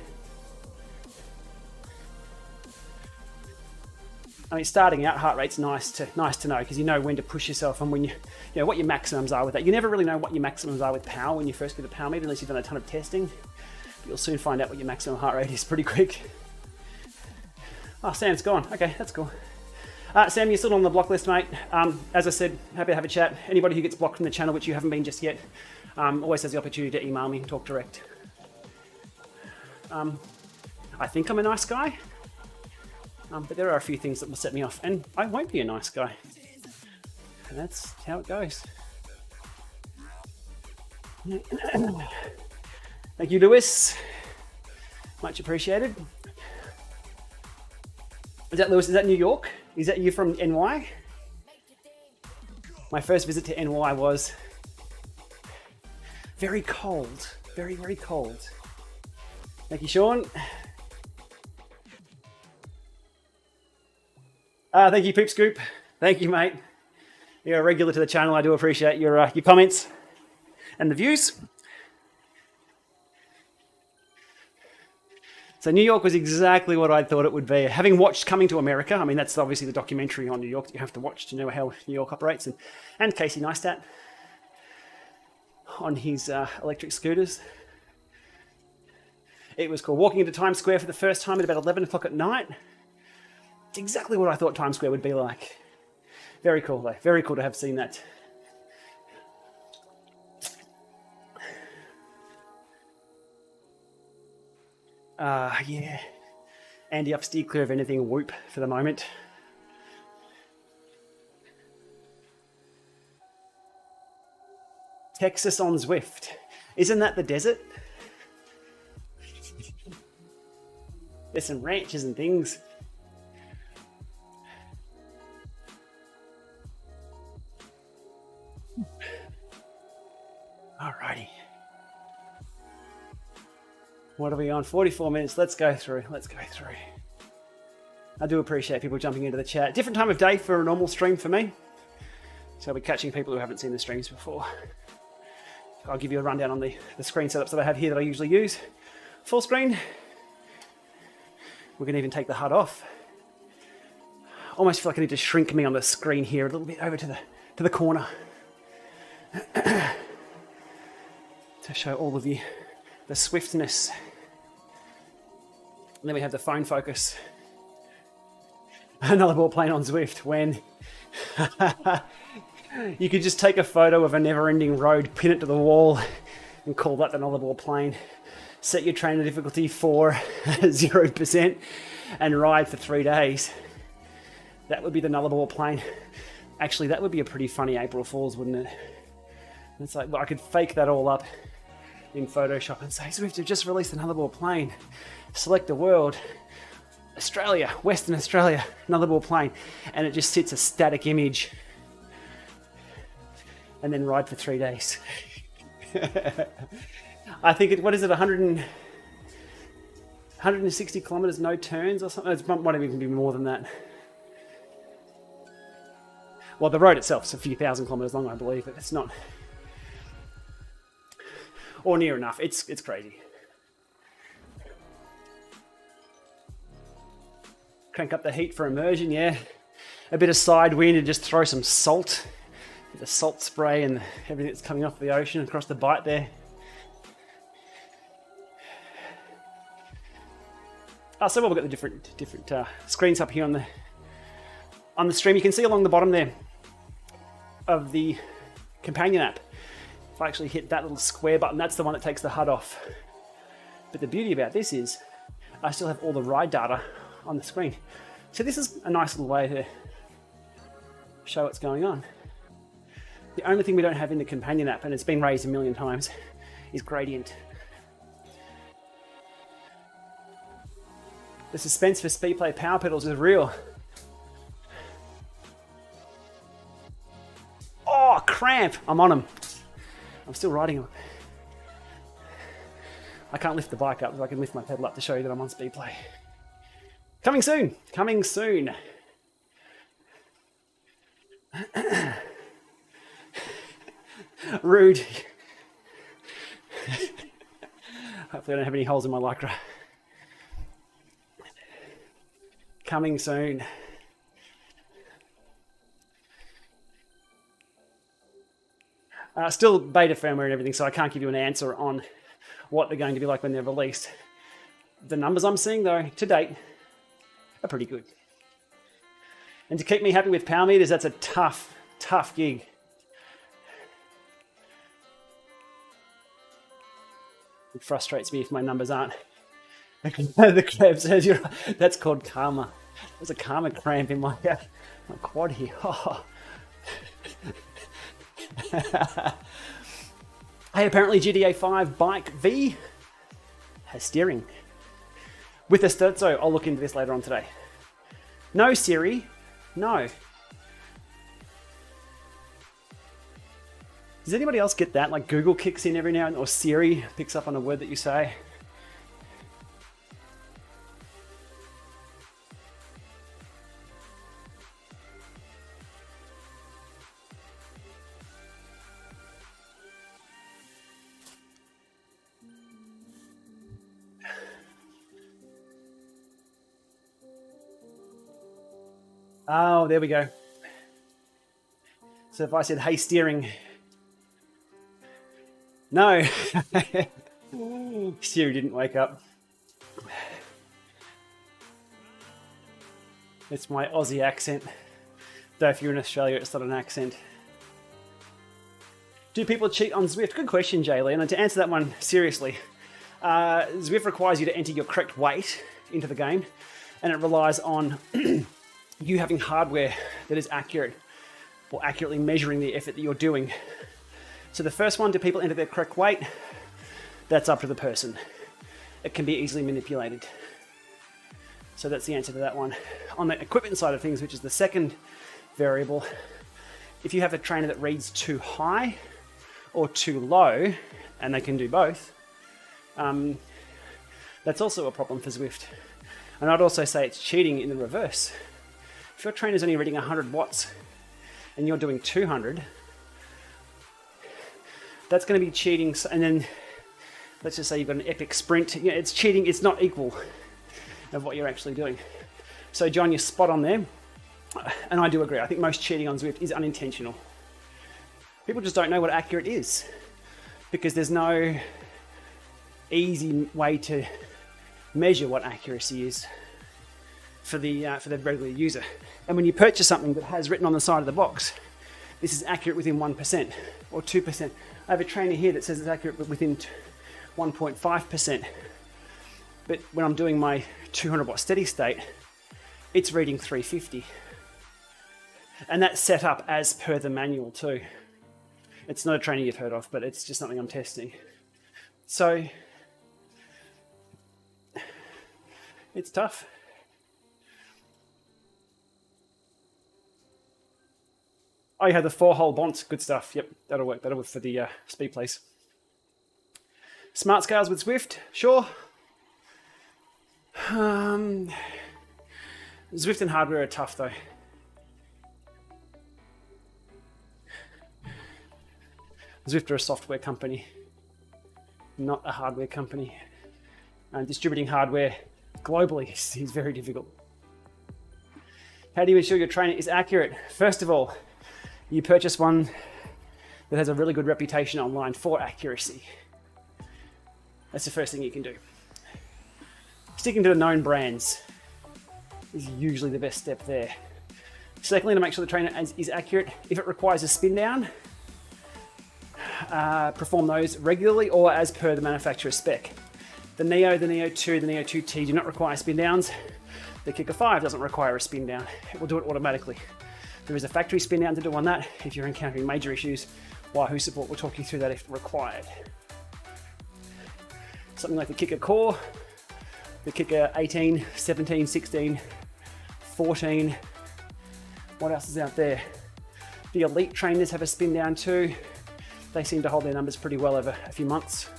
I mean, starting out, heart rate's nice to know because you know when to push yourself and when you know what your maximums are with that. You never really know what your maximums are with power when you first get a power meter unless you've done a ton of testing. But you'll soon find out what your maximum heart rate is pretty quick. Oh, Sam's gone. Okay, that's cool. Sam, you're still on the block list, mate. As I said, happy to have a chat. Anybody who gets blocked from the channel, which you haven't been just yet, always has the opportunity to email me and talk direct. I think I'm a nice guy, but there are a few things that will set me off, and I won't be a nice guy. And that's how it goes. Thank you, Lewis. Much appreciated. Is that Lewis? Is that New York? Is that you from NY? My first visit to NY was very cold. Very, very cold. Thank you, Sean. Thank you, Poop Scoop. Thank you, mate. You're a regular to the channel. I do appreciate your comments and the views. So New York was exactly what I thought it would be. Having watched Coming to America, I mean, that's obviously the documentary on New York that you have to watch to know how New York operates, and Casey Neistat on his electric scooters. It was cool. Walking into Times Square for the first time at about 11 o'clock at night. It's exactly what I thought Times Square would be like. Very cool, though. Very cool to have seen that. Yeah. Andy up, steer clear of anything whoop for the moment. Texas on Zwift. Isn't that the desert? There's some ranches and things. Alrighty. What are we on? 44 minutes. Let's go through. I do appreciate people jumping into the chat. Different time of day for a normal stream for me. So I'll be catching people who haven't seen the streams before. I'll give you a rundown on the screen setups that I have here that I usually use. Full screen. We can even take the HUD off. Almost feel like I need to shrink me on the screen here a little bit over to the corner. to show all of you the swiftness. And then we have the phone focus. Another ball plane on Zwift when you could just take a photo of a never-ending road, pin it to the wall, and call that the nullable plane. Set your trainer difficulty for 0% and ride for 3 days. That would be the nullable plane. Actually, that would be a pretty funny April Fool's, wouldn't it? It's like, well, I could fake that all up in Photoshop and say, Zwift have just released the nullable plane. Select the world. Australia, Western Australia, nullable plane. And it just sits a static image. And then ride for 3 days. I think what is it, 160 kilometers, no turns or something? It might even be more than that. Well, the road itself is a few thousand kilometers long, I believe, but it's not, or near enough. It's crazy. Crank up the heat for immersion, yeah. A bit of side wind and just throw some salt. The salt spray and everything that's coming off the ocean across the bight there. So we've got the different screens up here on the stream. You can see along the bottom there of the companion app. If I actually hit that little square button, that's the one that takes the HUD off. But the beauty about this is I still have all the ride data on the screen. So this is a nice little way to show what's going on. The only thing we don't have in the companion app, and it's been raised a million times, is gradient. The suspense for Speedplay power pedals is real. Oh, cramp! I'm on them. I'm still riding them. I can't lift the bike up, but I can lift my pedal up to show you that I'm on Speedplay. Coming soon! Coming soon! Rude. Hopefully I don't have any holes in my lycra. Coming soon. Still beta firmware and everything, so I can't give you an answer on what they're going to be like when they're released. The numbers I'm seeing, though, to date, are pretty good. And to keep me happy with power meters, that's a tough, tough gig. It frustrates me if my numbers aren't. The cramp says that's called karma. There's a karma cramp in my quad here. Oh. Hey, apparently GTA 5 Bike V has steering. With a sterzo, I'll look into this later on today. No, Siri. No. Does anybody else get that? Like Google kicks in every now and then, or Siri picks up on a word that you say. Oh, there we go. So if I said, hey, steering. No. Siri didn't wake up. It's my Aussie accent. Though if you're in Australia, it's not an accent. Do people cheat on Zwift? Good question, Jaylee. And to answer that one seriously, Zwift requires you to enter your correct weight into the game, and it relies on you having hardware that is accurate, or accurately measuring the effort that you're doing. So the first one, do people enter their correct weight? That's up to the person. It can be easily manipulated. So that's the answer to that one. On the equipment side of things, which is the second variable, if you have a trainer that reads too high or too low, and they can do both, that's also a problem for Zwift. And I'd also say it's cheating in the reverse. If your trainer's only reading 100 watts and you're doing 200, that's going to be cheating. And then let's just say you've got an epic sprint. You know, it's cheating. It's not equal of what you're actually doing. So John, you're spot on there. And I do agree. I think most cheating on Zwift is unintentional. People just don't know what accurate is. because there's no easy way to measure what accuracy is for the regular user. And when you purchase something that has written on the side of the box, this is accurate within 1% or 2%. I have a trainer here that says it's accurate within 1.5%. But when I'm doing my 200 watt steady state, it's reading 350. And that's set up as per the manual too. It's not a training you've heard of, but it's just something I'm testing. So it's tough. Oh, you have the 4-hole bonds. Good stuff. Yep, that'll work. That'll work for the speed place. Smart scales with Zwift, sure. Zwift and hardware are tough though. Zwift are a software company, not a hardware company. And distributing hardware globally is very difficult. How do you ensure your training is accurate? First of all, you purchase one that has a really good reputation online for accuracy. That's the first thing you can do. Sticking to the known brands is usually the best step there. Secondly, to make sure the trainer is accurate, if it requires a spin down, perform those regularly or as per the manufacturer's spec. The Neo, the Neo 2, the Neo 2T do not require spin downs. The Kicker 5 doesn't require a spin down. It will do it automatically. There is a factory spin down to do on that. If you're encountering major issues, Wahoo support will talk you through that if required. Something like the Kicker Core, the Kicker 18, 17, 16, 14. What else is out there? The Elite trainers have a spin down too. They seem to hold their numbers pretty well over a few months.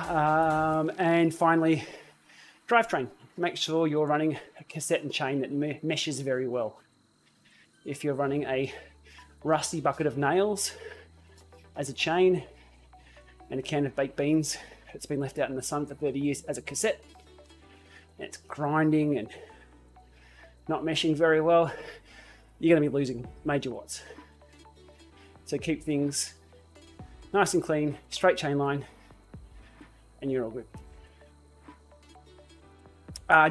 And finally, Drivetrain. Make sure you're running a cassette and chain that meshes very well. If you're running a rusty bucket of nails as a chain and a can of baked beans that's been left out in the sun for 30 years as a cassette, and it's grinding and not meshing very well, you're going to be losing major watts. So keep things nice and clean, straight chain line, and you're all good.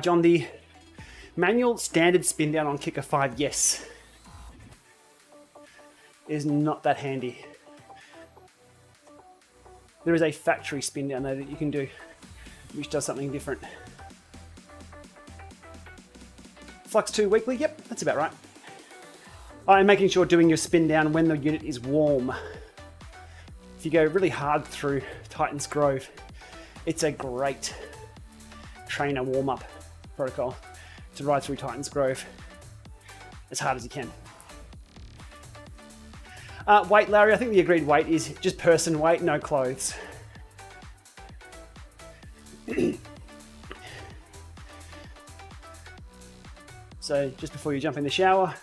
John, the manual standard spin down on Kicker 5, yes, is not that handy. There is a factory spin down though that you can do, which does something different. Flux 2 weekly, yep, that's about right. I'm making sure doing your spin down when the unit is warm. If you go really hard through Titans Grove, it's a great trainer warm-up protocol to ride through Titans Grove as hard as you can. Weight, Larry, I think the agreed weight is just person weight, no clothes. So just before you jump in the shower,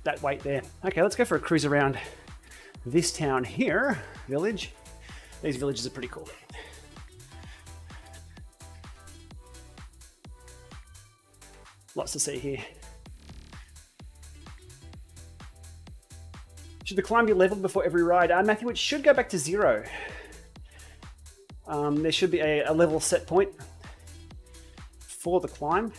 that weight there. Okay, let's go for a cruise around this town here, village. These villages are pretty cool. Lots to see here. Should the climb be leveled before every ride? Matthew, it should go back to 0. There should be a level set point for the climb.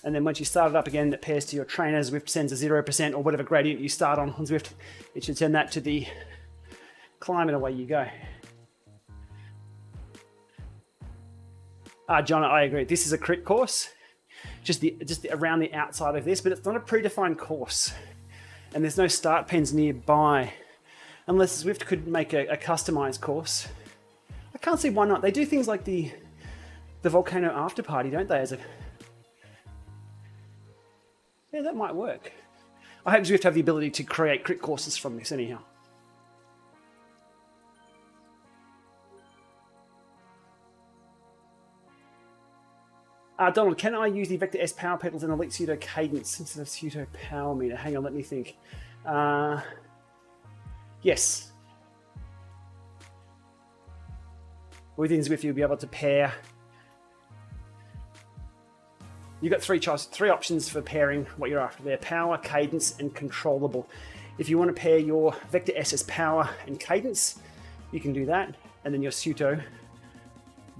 And then once you start it up again, that pairs to your trainer. Zwift sends a 0% or whatever gradient you start on Zwift. It should send that to the climb and away you go. John, I agree. This is a crit course. Just around the outside of this, but it's not a predefined course. And there's no start pens nearby. Unless Zwift could make a customized course. I can't see why not. They do things like the volcano after party, don't they? Yeah, that might work. I hope Zwift have the ability to create crit courses from this anyhow. Donald, can I use the Vector S power pedals in Elite Pseudo Cadence instead of Pseudo Power Meter? Hang on, let me think. Yes. Within Zwift, you'll be able to pair You've got three options for pairing what you're after there: power, cadence, and controllable. If you want to pair your Vector S as power and cadence, you can do that, and then your Suto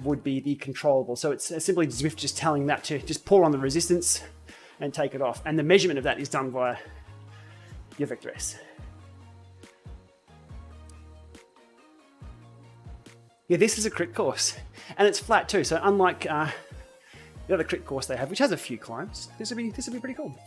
would be the controllable. So it's simply Zwift just telling that to just pull on the resistance and take it off. And the measurement of that is done via your Vector S. Yeah, this is a crit course, and it's flat too. So unlike the other crit course they have, which has a few climbs, this would be pretty cool.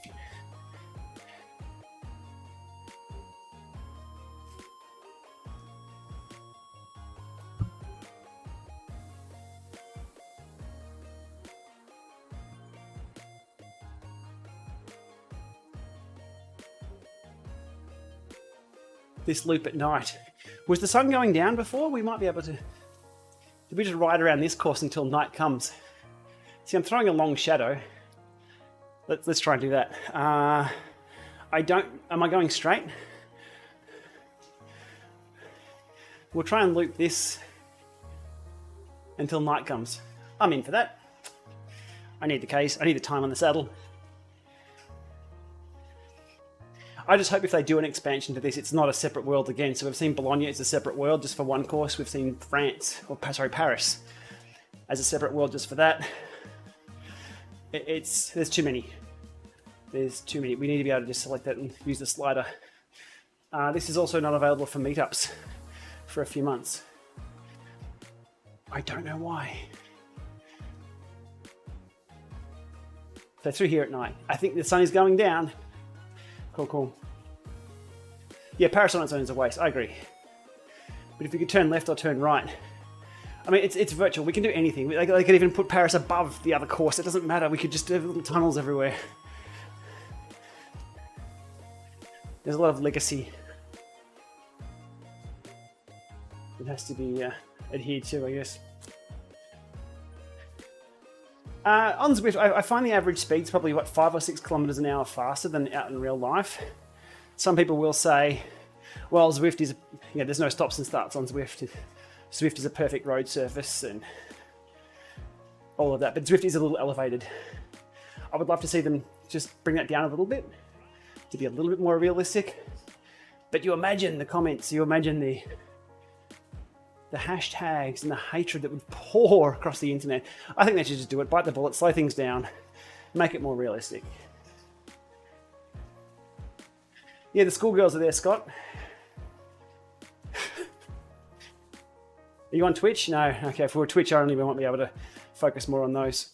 This loop at night. Was the sun going down before? We might be able to... Did we just ride around this course until night comes? See, I'm throwing a long shadow. Let's try and do that. Am I going straight? We'll try and loop this until night comes. I'm in for that. I need the case. I need the time on the saddle. I just hope if they do an expansion to this, it's not a separate world again. So we've seen Bologna as a separate world just for one course. We've seen Paris as a separate world just for that. There's too many. There's too many. We need to be able to just select that and use the slider. This is also not available for meetups for a few months. I don't know why. So through here at night. I think the sun is going down. Cool. Yeah, Paris on its own is a waste. I agree. But if we could turn left or turn right, I mean, it's virtual. We can do anything. They could even put Paris above the other course. It doesn't matter. We could just have little tunnels everywhere. There's a lot of legacy. It has to be adhered to, I guess. On Zwift, I find the average speed's probably, 5 or 6 kilometers an hour faster than out in real life. Some people will say, well, Zwift is, there's no stops and starts on Zwift. Zwift is a perfect road surface and all of that, but Zwift is a little elevated. I would love to see them just bring that down a little bit to be a little bit more realistic. But you imagine the comments, you imagine the hashtags and the hatred that would pour across the internet. I think they should just do it, bite the bullet, slow things down, make it more realistic. Yeah, the schoolgirls are there, Scott. Are you on Twitch? No. Okay, if we're Twitch only, we won't be able to focus more on those.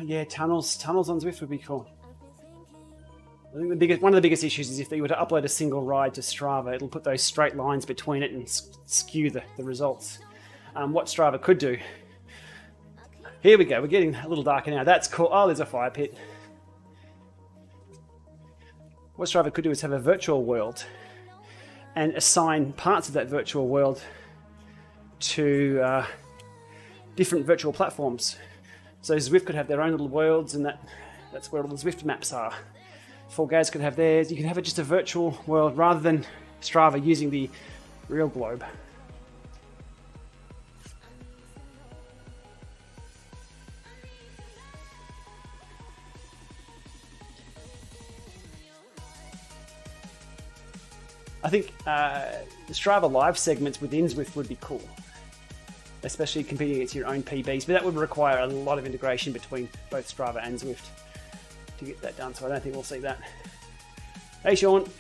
Yeah, tunnels on Zwift would be cool. I think one of the biggest issues is if you were to upload a single ride to Strava, it'll put those straight lines between it and skew the results. What Strava could do. Here we go, we're getting a little darker now. That's cool. Oh, there's a fire pit. What Strava could do is have a virtual world and assign parts of that virtual world to different virtual platforms. So Zwift could have their own little worlds, and that's where all the Zwift maps are. 4Gas could have theirs. You can have just a virtual world rather than Strava using the real globe. I think the Strava live segments within Zwift would be cool, especially competing against your own PBs, but that would require a lot of integration between both Strava and Zwift to get that done, so I don't think we'll see that. Hey Sean,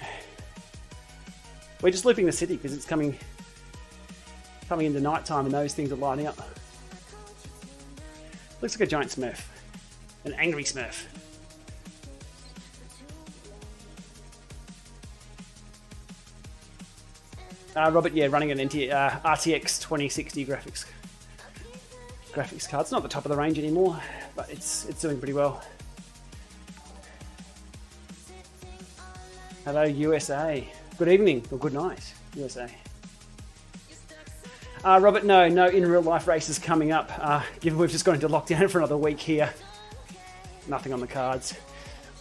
we're just looping the city because it's coming into night time and those things are lining up. Looks like a giant Smurf, an angry Smurf. Robert, yeah, running an RTX 2060 graphics card. It's not the top of the range anymore, but it's doing pretty well. Hello, USA. Good evening, or good night, USA. Robert, no in real life races coming up. Given we've just gone into lockdown for another week here, nothing on the cards.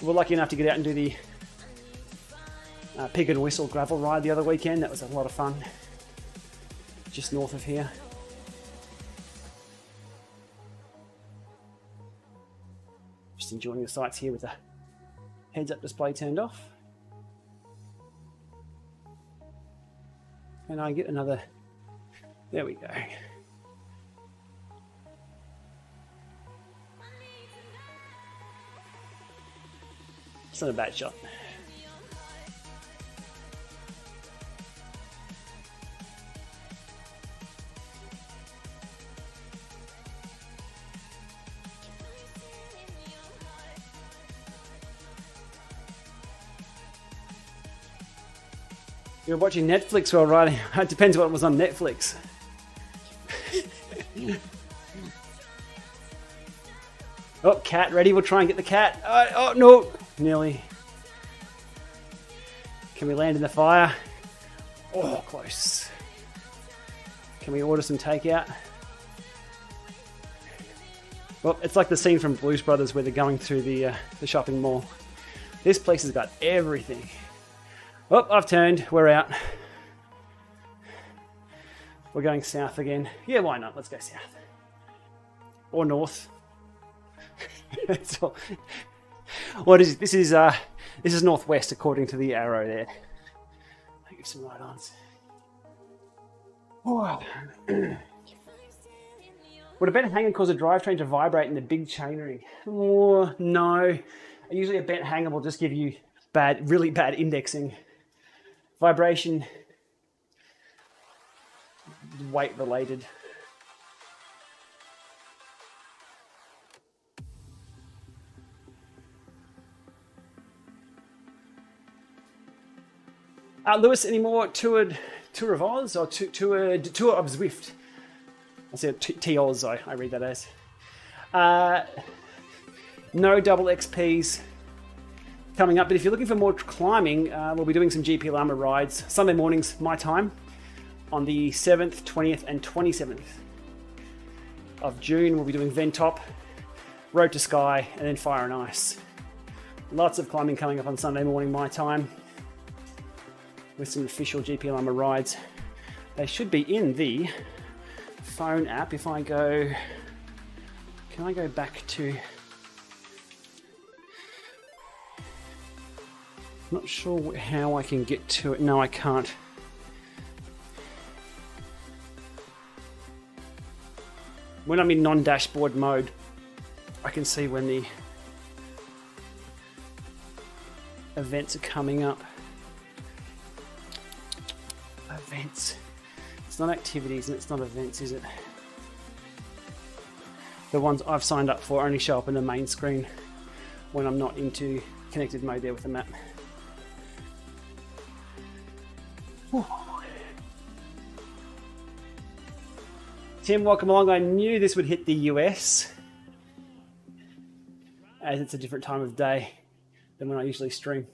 We're lucky enough to get out and do the Pig and Whistle gravel ride the other weekend. That was a lot of fun. Just north of here. Just enjoying the sights here with the heads-up display turned off. And I get another... There we go. It's not a bad shot. You're watching Netflix while riding. It depends what was on Netflix. Oh, cat ready. We'll try and get the cat. Oh, no. Nearly. Can we land in the fire? Oh, close. Can we order some takeout? Well, it's like the scene from Blues Brothers where they're going through the shopping mall. This place has got everything. Oh, I've turned. We're out. We're going south again. Yeah, why not? Let's go south. Or north. That's all. What is it? This is northwest according to the arrow there. I'll give some right ons. Oh. Would a bent hanger cause a drivetrain to vibrate in the big chainring? Oh, no. Usually a bent hanger will just give you really bad indexing. Vibration, weight related. Lewis, any more tour of Oz or tour of Zwift? I said T-Oz, I read that as. No double XPs coming up, but if you're looking for more climbing, we'll be doing some GPLama rides Sunday mornings, my time, on the 7th, 20th, and 27th of June. We'll be doing Ven-Top, Road to Sky, and then Fire and Ice. Lots of climbing coming up on Sunday morning, my time, with some official GPLama rides. They should be in the phone app. If I go, can I go back to? Not sure how I can get to it. No, I can't. When I'm in non-dashboard mode, I can see when the events are coming up. Events. It's not activities and it's not events, is it? The ones I've signed up for only show up in the main screen when I'm not into connected mode there with the map. Whew. Tim, welcome along. I knew this would hit the US as it's a different time of day than when I usually stream.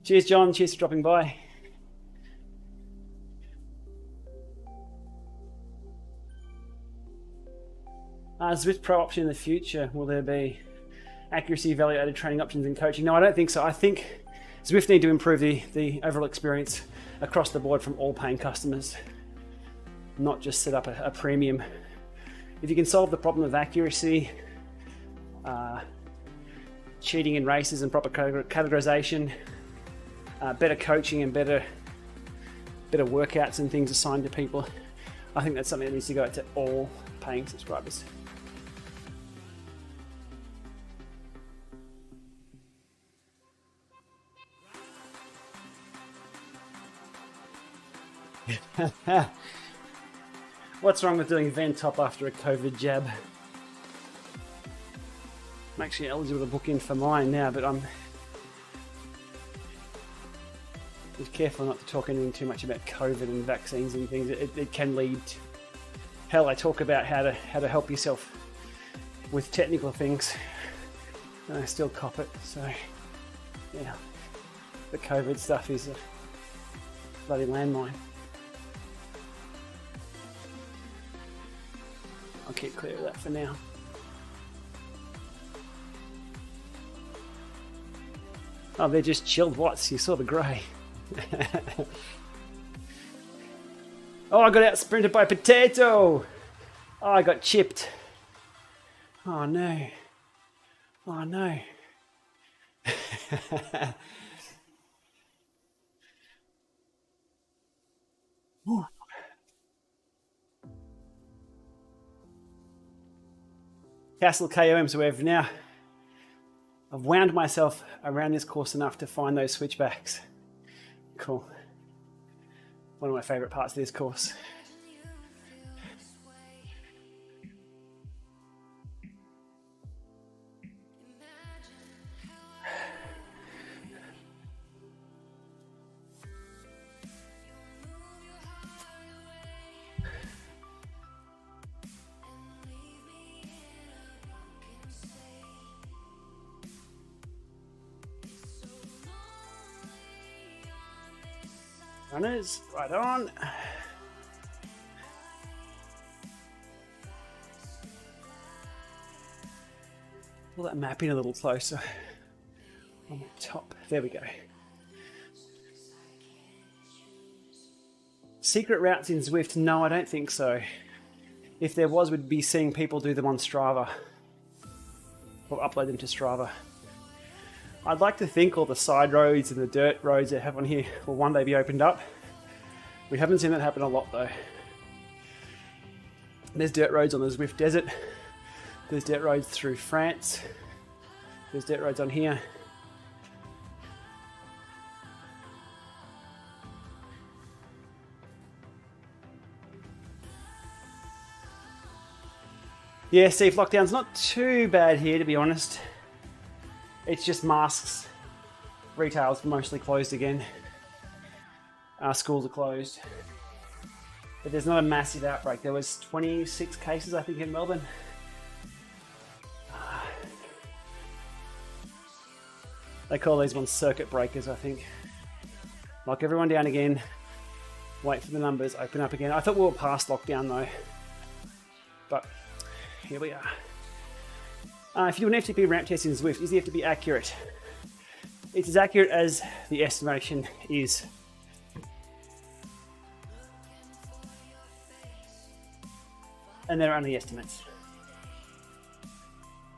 Cheers, John. Cheers for dropping by. Zwift Pro option in the future. Will there be accuracy, value-added training options and coaching? No, I don't think so. I think Zwift need to improve the overall experience across the board from all paying customers, not just set up a premium. If you can solve the problem of accuracy, cheating in races and proper categorization, better coaching and better workouts and things assigned to people, I think that's something that needs to go out to all paying subscribers. What's wrong with doing Ven-Top after a COVID jab? I'm actually eligible to book in for mine now, but I'm just careful not to talk anything too much about COVID and vaccines and things. It can lead to... Hell, I talk about how to help yourself with technical things, and I still cop it. So, yeah, the COVID stuff is a bloody landmine. I'll keep clear of that for now. Oh, they're just chilled watts. You saw the grey. Oh, I got out sprinted by Potato. Oh, I got chipped. Oh, no. Oh, no. Castle KOM, so I've wound myself around this course enough to find those switchbacks. Cool. One of my favourite parts of this course. Runners, right on. Pull that map in a little closer. On the top, there we go. Secret routes in Zwift? No, I don't think so. If there was, we'd be seeing people do them on Strava. Or upload them to Strava. I'd like to think all the side roads and the dirt roads they have on here will one day be opened up. We haven't seen that happen a lot though. There's dirt roads on the Zwift Desert. There's dirt roads through France. There's dirt roads on here. Yeah, Steve, lockdown's not too bad here to be honest. It's just masks. Retail's mostly closed again. Schools are closed. But there's not a massive outbreak. There was 26 cases, I think, in Melbourne. They call these ones circuit breakers, I think. Lock everyone down again. Wait for the numbers, open up again. I thought we were past lockdown though. But here we are. If you do an FTP ramp test in Zwift, is the FTP accurate? It's as accurate as the estimation is. And they're only estimates.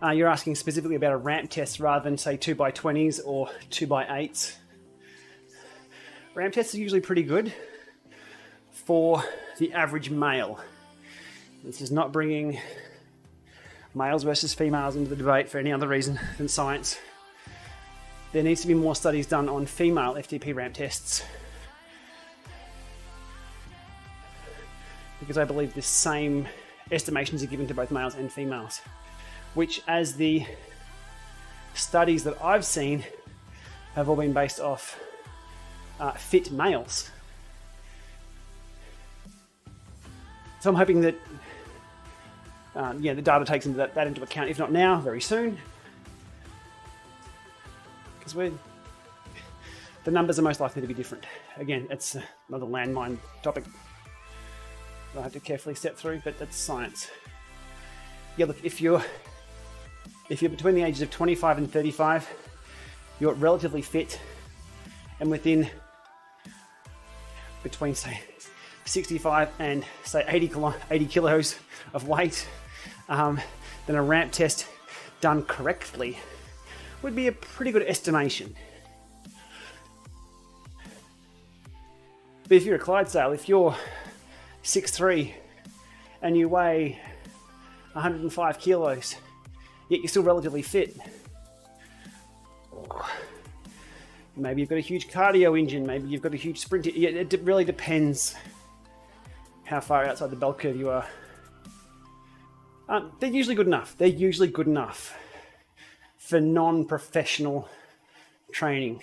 You're asking specifically about a ramp test rather than say 2x20s or 2x8s. Ramp tests are usually pretty good for the average male. This is not bringing males versus females into the debate for any other reason than science. There needs to be more studies done on female FTP ramp tests. Because I believe the same estimations are given to both males and females. Which, as the studies that I've seen, have all been based off fit males. So I'm hoping that the data takes that into account, if not now, very soon. Because the numbers are most likely to be different. Again, it's another landmine topic I have to carefully step through, but that's science. Yeah, look, if you're between the ages of 25 and 35, you're relatively fit and within between say 65 and say 80 kilos of weight, then a ramp test done correctly would be a pretty good estimation. But if you're a Clydesdale, if you're 6'3" and you weigh 105 kilos, yet you're still relatively fit, maybe you've got a huge cardio engine, maybe you've got a huge sprint. It really depends how far outside the bell curve you are. They're usually good enough. They're usually good enough for non-professional training.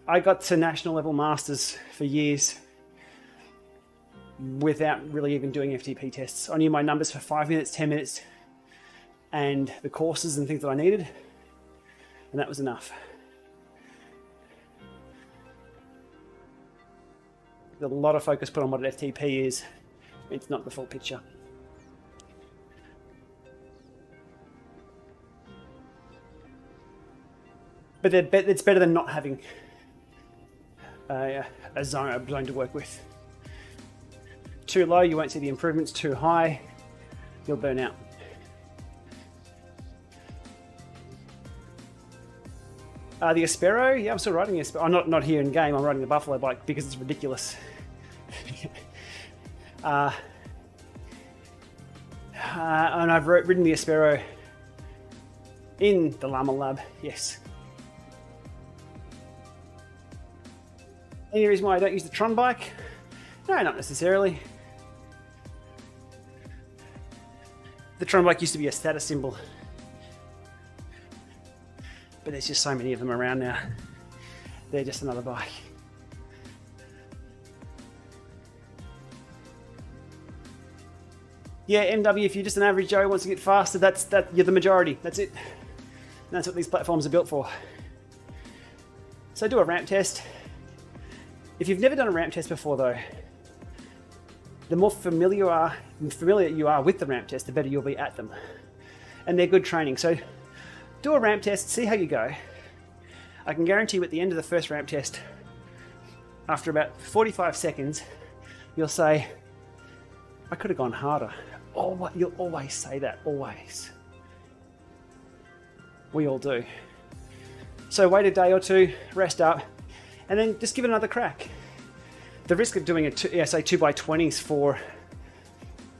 I got to national level masters for years without really even doing FTP tests. I knew my numbers for 5 minutes, 10 minutes, and the courses and things that I needed, and that was enough. There's a lot of focus put on what an FTP is. It's not the full picture. But it's better than not having a zone to work with. Too low, you won't see the improvements. Too high, you'll burn out. The Aspero, yeah, I'm still riding the Aspero. I'm not here in game. I'm riding the Buffalo bike because it's ridiculous. And I've ridden the Aspero in the Lama lab. Yes. Any reason why I don't use the Tron bike? No, not necessarily. The Tron bike used to be a status symbol, but there's just so many of them around now. They're just another bike. Yeah, MW, if you're just an average Joe who wants to get faster, you're the majority. That's it. And that's what these platforms are built for. So do a ramp test. If you've never done a ramp test before though, the more familiar you are with the ramp test, the better you'll be at them. And they're good training. So do a ramp test, see how you go. I can guarantee you at the end of the first ramp test, after about 45 seconds, you'll say, I could have gone harder. Oh, you'll always say that, always. We all do. So wait a day or two, rest up, and then just give it another crack. The risk of doing say 2x20s for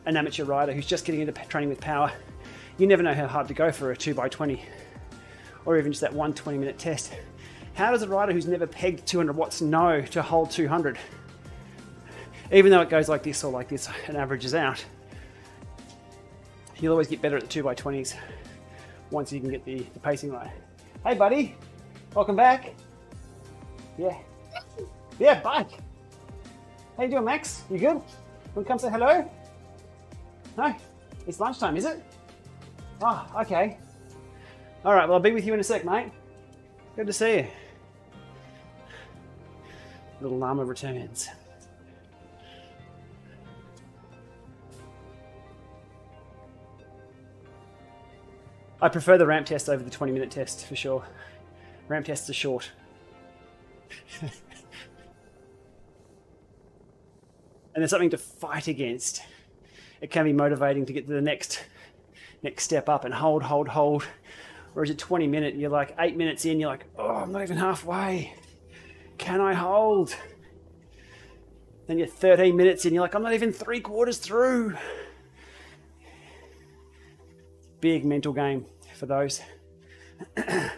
an amateur rider who's just getting into training with power, you never know how hard to go for a 2x20, or even just that 1 20-minute test. How does a rider who's never pegged 200 watts know to hold 200? Even though it goes like this or like this and averages out, you'll always get better at the 2x20s once you can get the pacing right. Hey buddy, welcome back. Yeah, bike. How you doing, Max? You good? Want to come say hello? No? It's lunchtime, is it? Oh, okay. All right, well, I'll be with you in a sec, mate. Good to see you. Little Lama returns. I prefer the ramp test over the 20-minute test, for sure. Ramp tests are short. And there's something to fight against. It can be motivating to get to the next step up and hold. Whereas at 20-minute, you're like 8 minutes in, you're like, oh, I'm not even halfway. Can I hold? Then you're 13 minutes in, you're like, I'm not even 3/4 through. Big mental game for those. But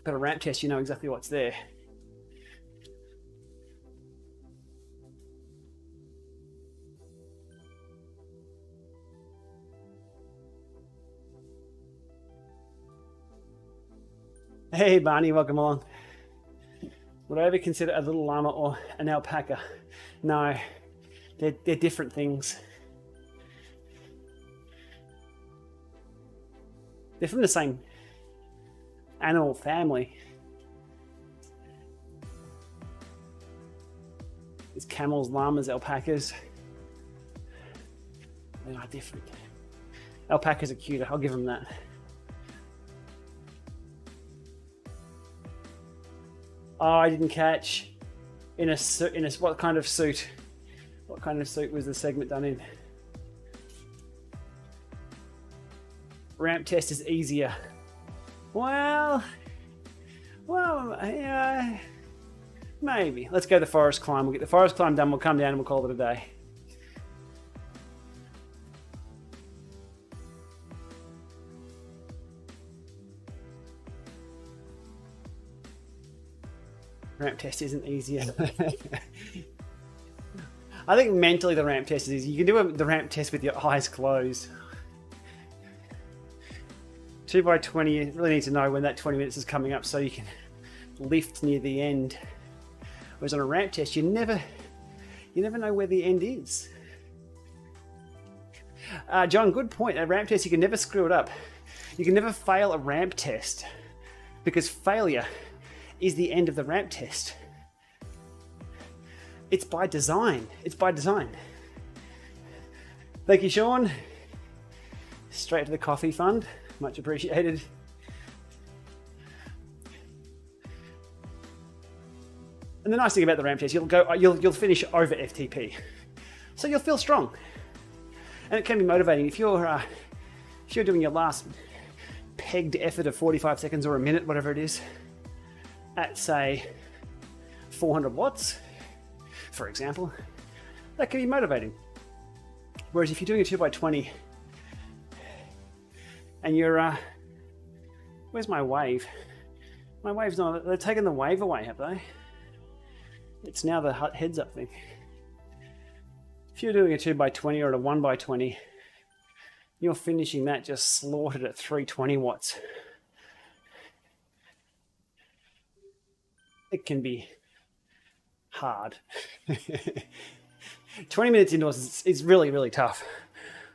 a ramp test, you know exactly what's there. Hey Barney, welcome along. Would I ever consider a little llama or an alpaca? No, they're different things. They're from the same animal family. There's camels, llamas, alpacas. They are different. Alpacas are cuter, I'll give them that. Oh, I didn't catch. In a what kind of suit? What kind of suit was the segment done in? Ramp test is easier. Well, yeah, maybe. Let's go the forest climb. We'll get the forest climb done. We'll come down and we'll call it a day. Ramp test isn't easier. I think mentally the ramp test is easy. You can do the ramp test with your eyes closed. 2x20, you really need to know when that 20 minutes is coming up so you can lift near the end. Whereas on a ramp test, you never know where the end is. John, good point. A ramp test, you can never screw it up. You can never fail a ramp test because failure is the end of the ramp test. It's by design. It's by design. Thank you, Sean. Straight to the coffee fund. Much appreciated. And the nice thing about the ramp test, you'll finish over FTP, so you'll feel strong, and it can be motivating if you're doing your last pegged effort of 45 seconds or a minute, whatever it is, at say 400 watts, for example. That can be motivating. Whereas if you're doing a 2x20 and you're where's my wave? My wave's not. They've taken the wave away, have they? It's now the heads up thing. If you're doing a 2x20 or a 1x20, you're finishing that just slaughtered at 320 watts. It can be hard. 20 minutes indoors is really, really tough.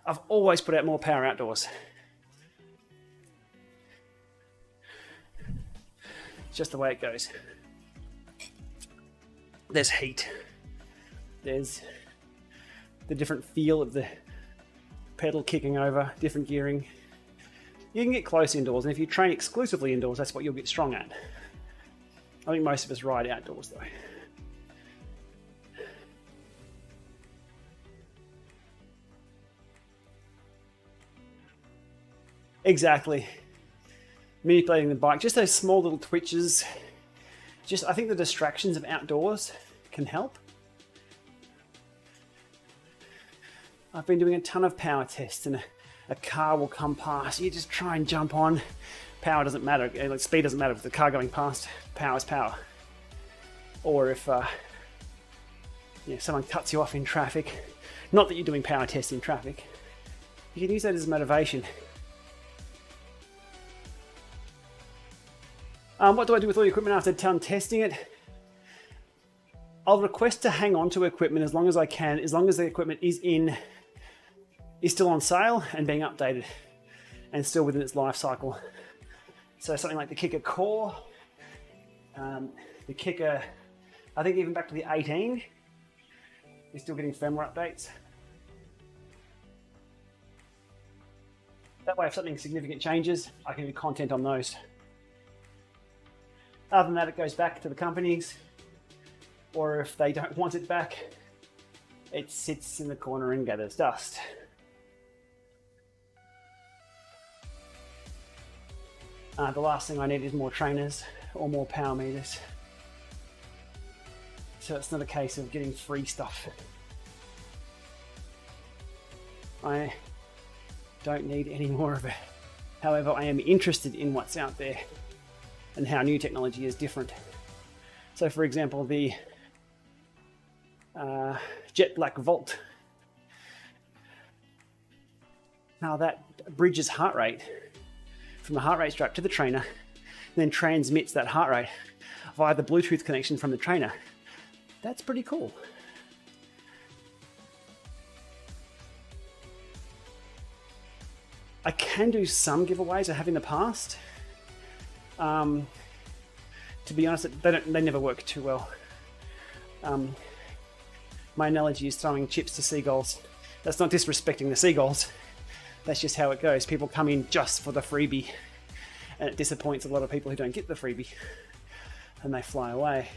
I've always put out more power outdoors. It's just the way it goes. There's heat. There's the different feel of the pedal kicking over, different gearing. You can get close indoors, and if you train exclusively indoors, that's what you'll get strong at. I think most of us ride outdoors though. Exactly. Manipulating the bike, just those small little twitches. I think the distractions of outdoors can help. I've been doing a ton of power tests, and a car will come past. You just try and jump on. Power doesn't matter. Like, speed doesn't matter. With the car going past, power is power. Or if someone cuts you off in traffic, not that you're doing power tests in traffic, you can use that as motivation. What do I do with all the equipment after done testing it? I'll request to hang on to equipment as long as I can, as long as the equipment is still on sale and being updated and still within its life cycle. So something like the Kicker Core, the Kicker, I think even back to the 18, you're still getting firmware updates. That way, if something significant changes, I can do content on those. Other than that, it goes back to the companies, or if they don't want it back, it sits in the corner and gathers dust. The last thing I need is more trainers or more power meters. So it's not a case of getting free stuff. I don't need any more of it. However, I am interested in what's out there and how new technology is different. So for example, the Jet Black Volt, how that bridges heart rate from the heart rate strap to the trainer, then transmits that heart rate via the Bluetooth connection from the trainer. That's pretty cool. I can do some giveaways I have in the past. To be honest, they never work too well. My analogy is throwing chips to seagulls. That's not disrespecting the seagulls. That's just how it goes. People come in just for the freebie, and it disappoints a lot of people who don't get the freebie, and they fly away.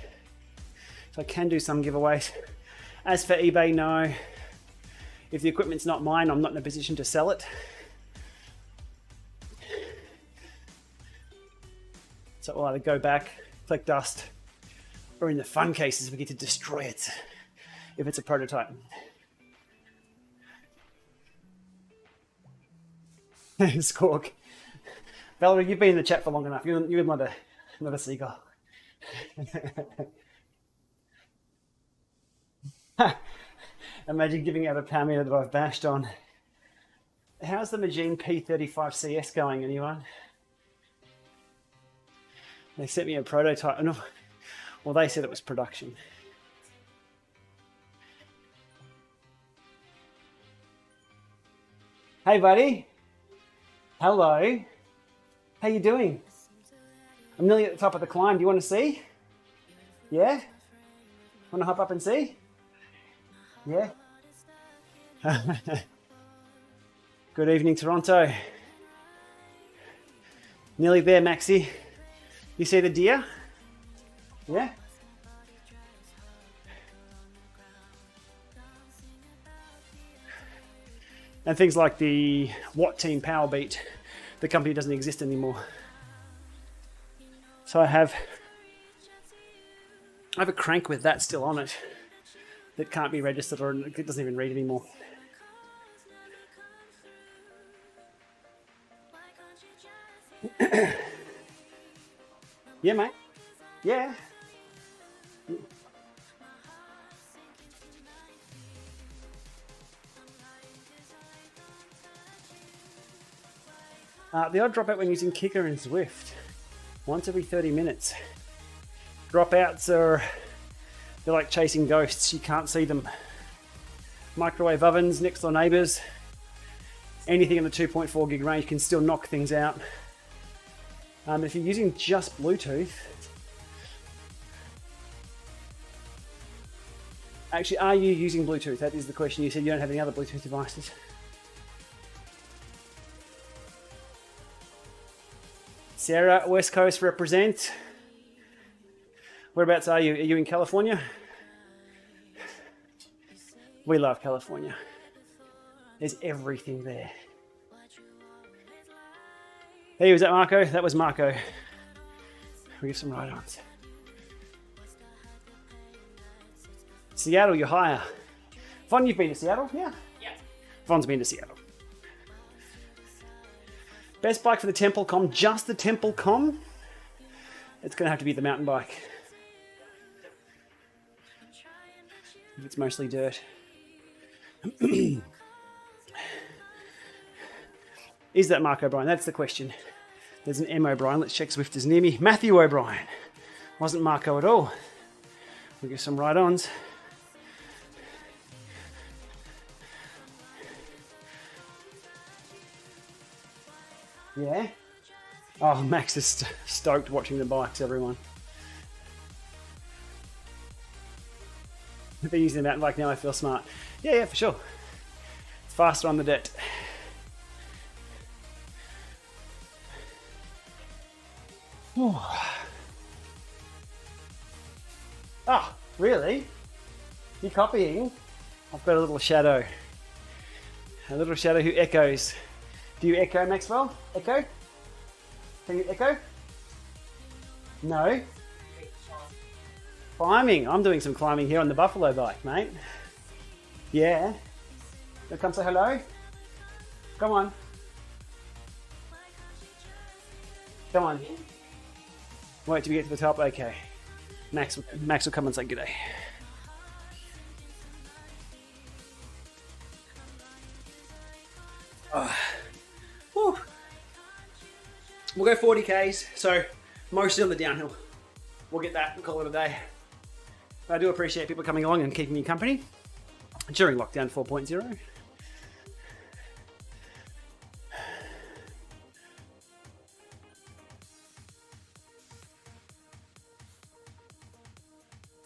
So I can do some giveaways. As for eBay, no. If the equipment's not mine, I'm not in a position to sell it. So we'll either go back, collect dust, or in the fun cases, we get to destroy it if it's a prototype. Squawk. Valerie, you've been in the chat for long enough. You're not a seagull. Imagine giving out a power meter that I've bashed on. How's the Magene P35 CS going, anyone? They sent me a prototype. No, well, they said it was production. Hey, buddy. Hello. How you doing? I'm nearly at the top of the climb. Do you want to see? Yeah? Want to hop up and see? Yeah? Good evening, Toronto. Nearly there, Maxi. You see the deer? Yeah? And things like the Watt Team Power Beat, the company doesn't exist anymore. So I have a crank with that still on it that can't be registered, or it doesn't even read anymore. Yeah, mate. Yeah. The odd dropout when using Kicker and Zwift. Once every 30 minutes. Dropouts are... they're like chasing ghosts. You can't see them. Microwave ovens, next door neighbours. Anything in the 2.4 gig range can still knock things out. If you're using just Bluetooth... Actually, are you using Bluetooth? That is the question. You said you don't have any other Bluetooth devices. Sarah, West Coast represent. Whereabouts are you? Are you in California? We love California. There's everything there. Hey, was that Marco? That was Marco. We give some ride-ons. Seattle, you're higher. Von, you've been to Seattle? Yeah? Yeah. Von's been to Seattle. Best bike for the Templecom, just the Templecom? It's going to have to be the mountain bike. It's mostly dirt. Is that Mark O'Brien? That's the question. There's an M O'Brien. Let's check Zwift is near me. Matthew O'Brien. Wasn't Marco at all. We'll give some ride-ons. Yeah? Oh, Max is stoked watching the bikes, everyone. I've been using the mountain bike now, I feel smart. Yeah, for sure. It's faster on the dirt. Oh, really? You're copying? I've got a little shadow. A little shadow who echoes. Do you echo, Maxwell? Echo? Can you echo? No? Climbing. I'm doing some climbing here on the Buffalo bike, mate. Yeah. Now come say hello. Come on. Come on. Wait till we get to the top. Okay. Max will come and say g'day. We'll go 40 Ks, so mostly on the downhill. We'll get that and call it a day. But I do appreciate people coming along and keeping me company during lockdown 4.0.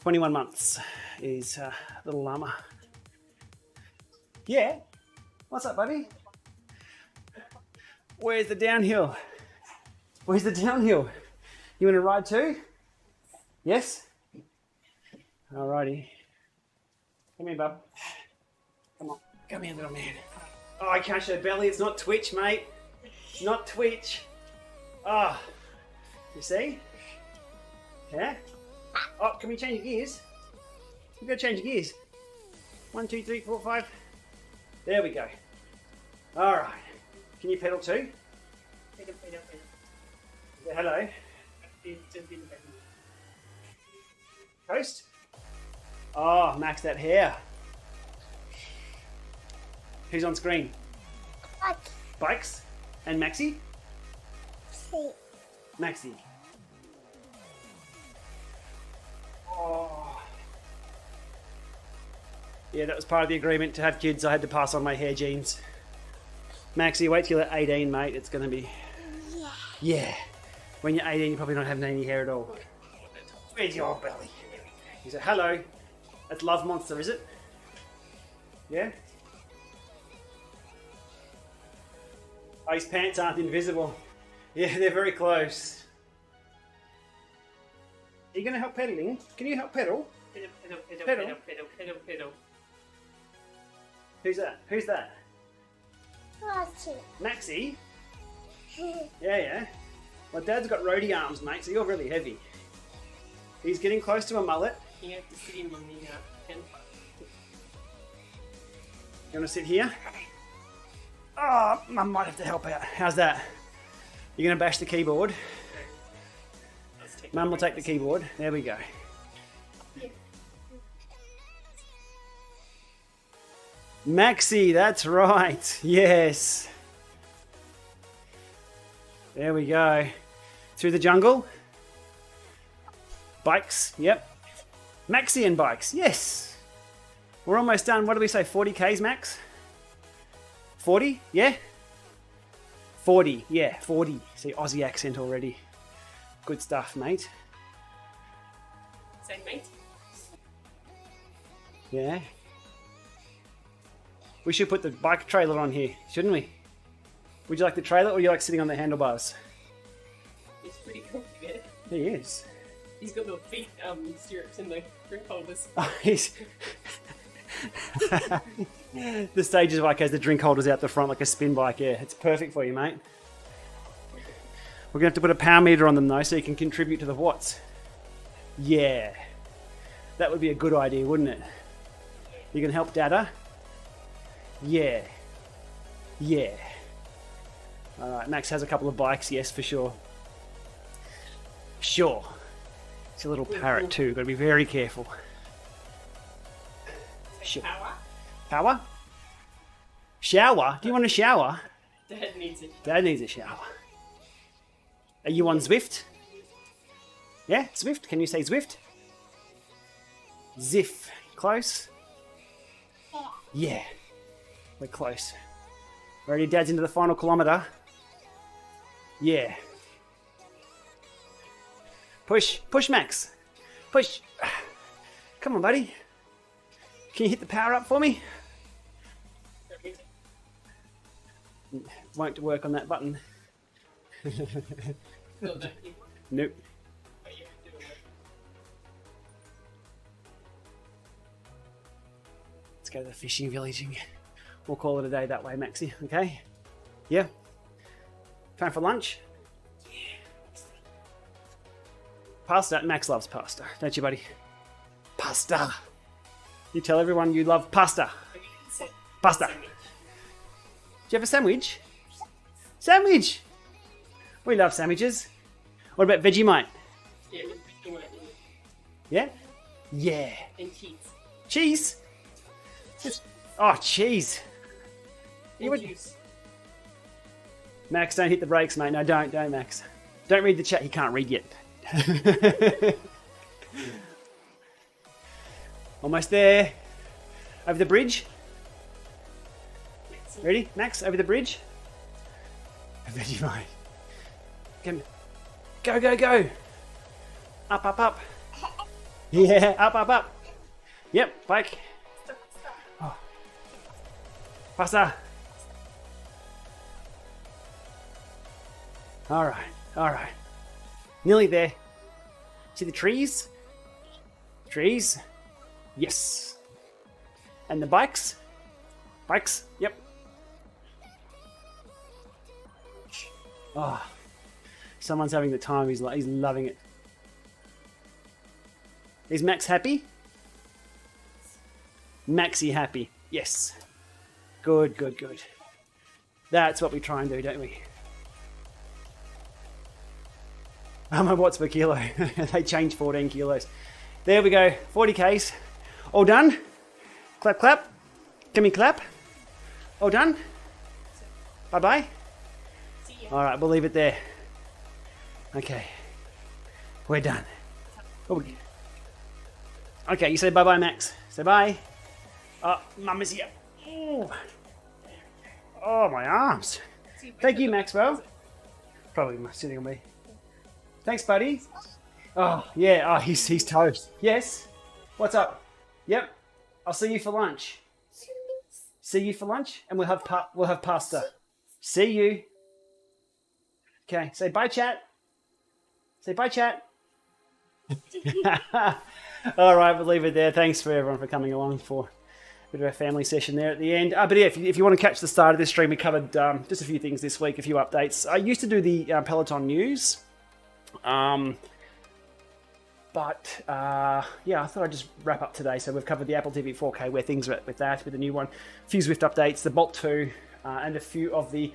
"21 months is little Lama." Yeah? What's up, buddy? Where's the downhill? Where's the downhill? You want to ride too? Yes? Alrighty. Come here, bub. Come on. Come here, little man. Oh, I can't show belly. It's not Twitch, mate. It's not Twitch. Ah. Oh. You see? Yeah? Oh, can we change gears? We've got to change gears. 1, 2, 3, 4, 5. There we go. Alright. Can you pedal too? Pedal. Yeah, hello. Coast? Oh, Max, that hair. Who's on screen? Bikes? And Maxi? Maxi. Oh. Yeah, that was part of the agreement to have kids. I had to pass on my hair genes. Maxie, wait till you're 18, mate. It's going to be... Yeah. When you're 18, you probably don't have any hair at all. Where's your belly? You say, hello. That's Love Monster, is it? Yeah? Oh, his pants aren't invisible. Yeah, they're very close. Are you going to help pedaling? Can you help pedal? Pedal. Who's that? Who's that? Maxie? Yeah. My dad's got roadie arms, mate, so you're really heavy. He's getting close to a mullet. You have to sit him on the pen. You want to sit here? Oh, Mum might have to help out. How's that? You're going to bash the keyboard? Mum will take the keyboard. There we go. Yeah. Maxie, that's right. Yes. There we go. Through the jungle. Bikes, yep. Maxie and bikes, yes. We're almost done. What do we say, 40 Ks max? 40, yeah? 40, yeah, 40. See, Aussie accent already. Good stuff, mate. Say mate. Yeah. We should put the bike trailer on here, shouldn't we? Would you like the trailer or do you like sitting on the handlebars? He's pretty comfy there. He is. He's got little feet stirrups in the drink holders. Oh, he's... The Stages bike has the drink holders out the front like a spin bike, yeah. It's perfect for you, mate. We're going to have to put a power meter on them though so you can contribute to the watts. Yeah. That would be a good idea, wouldn't it? You can help Dada? Yeah. Yeah. Alright, Max has a couple of bikes, yes, for sure. Sure. It's a little parrot too, got to be very careful. Sure. Power? Power? Shower? Do you want a shower? Dad needs it. Dad needs a shower. Are you on Zwift? Yeah, Zwift. Can you say Zwift? Ziff. Close? Yeah. We're close. Ready? Dad's into the final kilometre. Yeah. Push. Push, Max. Push. Come on, buddy. Can you hit the power up for me? Won't work on that button. Nope. Let's go to the fishing village and we'll call it a day that way, Maxie. Okay? Yeah? Time for lunch? Pasta. Max loves pasta, don't you, buddy? Pasta. You tell everyone you love pasta. Pasta. Do you have a sandwich? Sandwich! We love sandwiches. What about Vegemite? Yeah, Yeah? Yeah. and cheese. Cheese? Oh, cheese. You And would... juice. Max, don't hit the brakes, mate. No, don't, Max. Don't read the chat. He can't read yet. Almost there. Over the bridge. Ready, Max? Over the bridge. Vegemite. Come. Go, go, go. Up, up, up. Yeah, up, up, up. Yep, bike. Oh. Faster. All right, all right. Nearly there. See the trees? Trees. Yes. And the bikes? Bikes? Yep. Oh, someone's having the time. He's loving it. Is Max happy? Maxie happy. Yes. Good, good, good. That's what we try and do, don't we? How many watts per kilo? They changed 14 kilos. There we go. 40 Ks. All done? Clap, clap. Can we clap? All done? Bye-bye. All right, we'll leave it there. Okay. We're done. Oh, okay, you say bye-bye, Max. Say bye. Oh, Mum is here. Oh, my arms. Thank you, Maxwell. Probably sitting on me. Thanks, buddy. Oh, yeah. Oh, he's toast. Yes? What's up? Yep. I'll see you for lunch. See you for lunch, and we'll have pasta. See you. Okay. Say bye, chat. Say bye, chat. All right, we'll leave it there. Thanks for everyone for coming along for Bit of a family session there at the end. But yeah, if you want to catch the start of this stream, we covered just a few things this week, a few updates. I used to do the Peloton news. Yeah, I thought I'd just wrap up today. So we've covered the Apple TV 4K, where things are at with that, with the new one. A few Zwift updates, the Bolt 2, and a few of the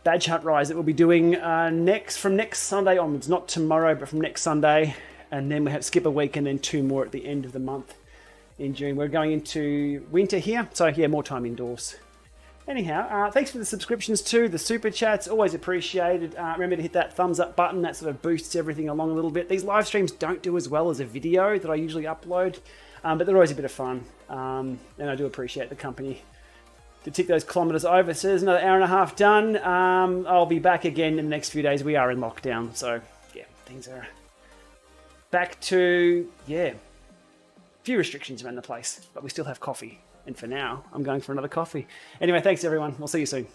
badge hunt rides that we'll be doing from next Sunday onwards. Not tomorrow, but from next Sunday. And then we have skip a week and then 2 more at the end of the month in June. We're going into winter here, so yeah, more time indoors. Anyhow, thanks for the subscriptions too, the super chats, always appreciated. Remember to hit that thumbs up button, that sort of boosts everything along a little bit. These live streams don't do as well as a video that I usually upload, but they're always a bit of fun, and I do appreciate the company to tick those kilometres over. So there's another hour and a half done. I'll be back again in the next few days. We are in lockdown, so yeah, things are back to, few restrictions around the place, but we still have coffee. And for now, I'm going for another coffee. Anyway, thanks everyone. We'll see you soon.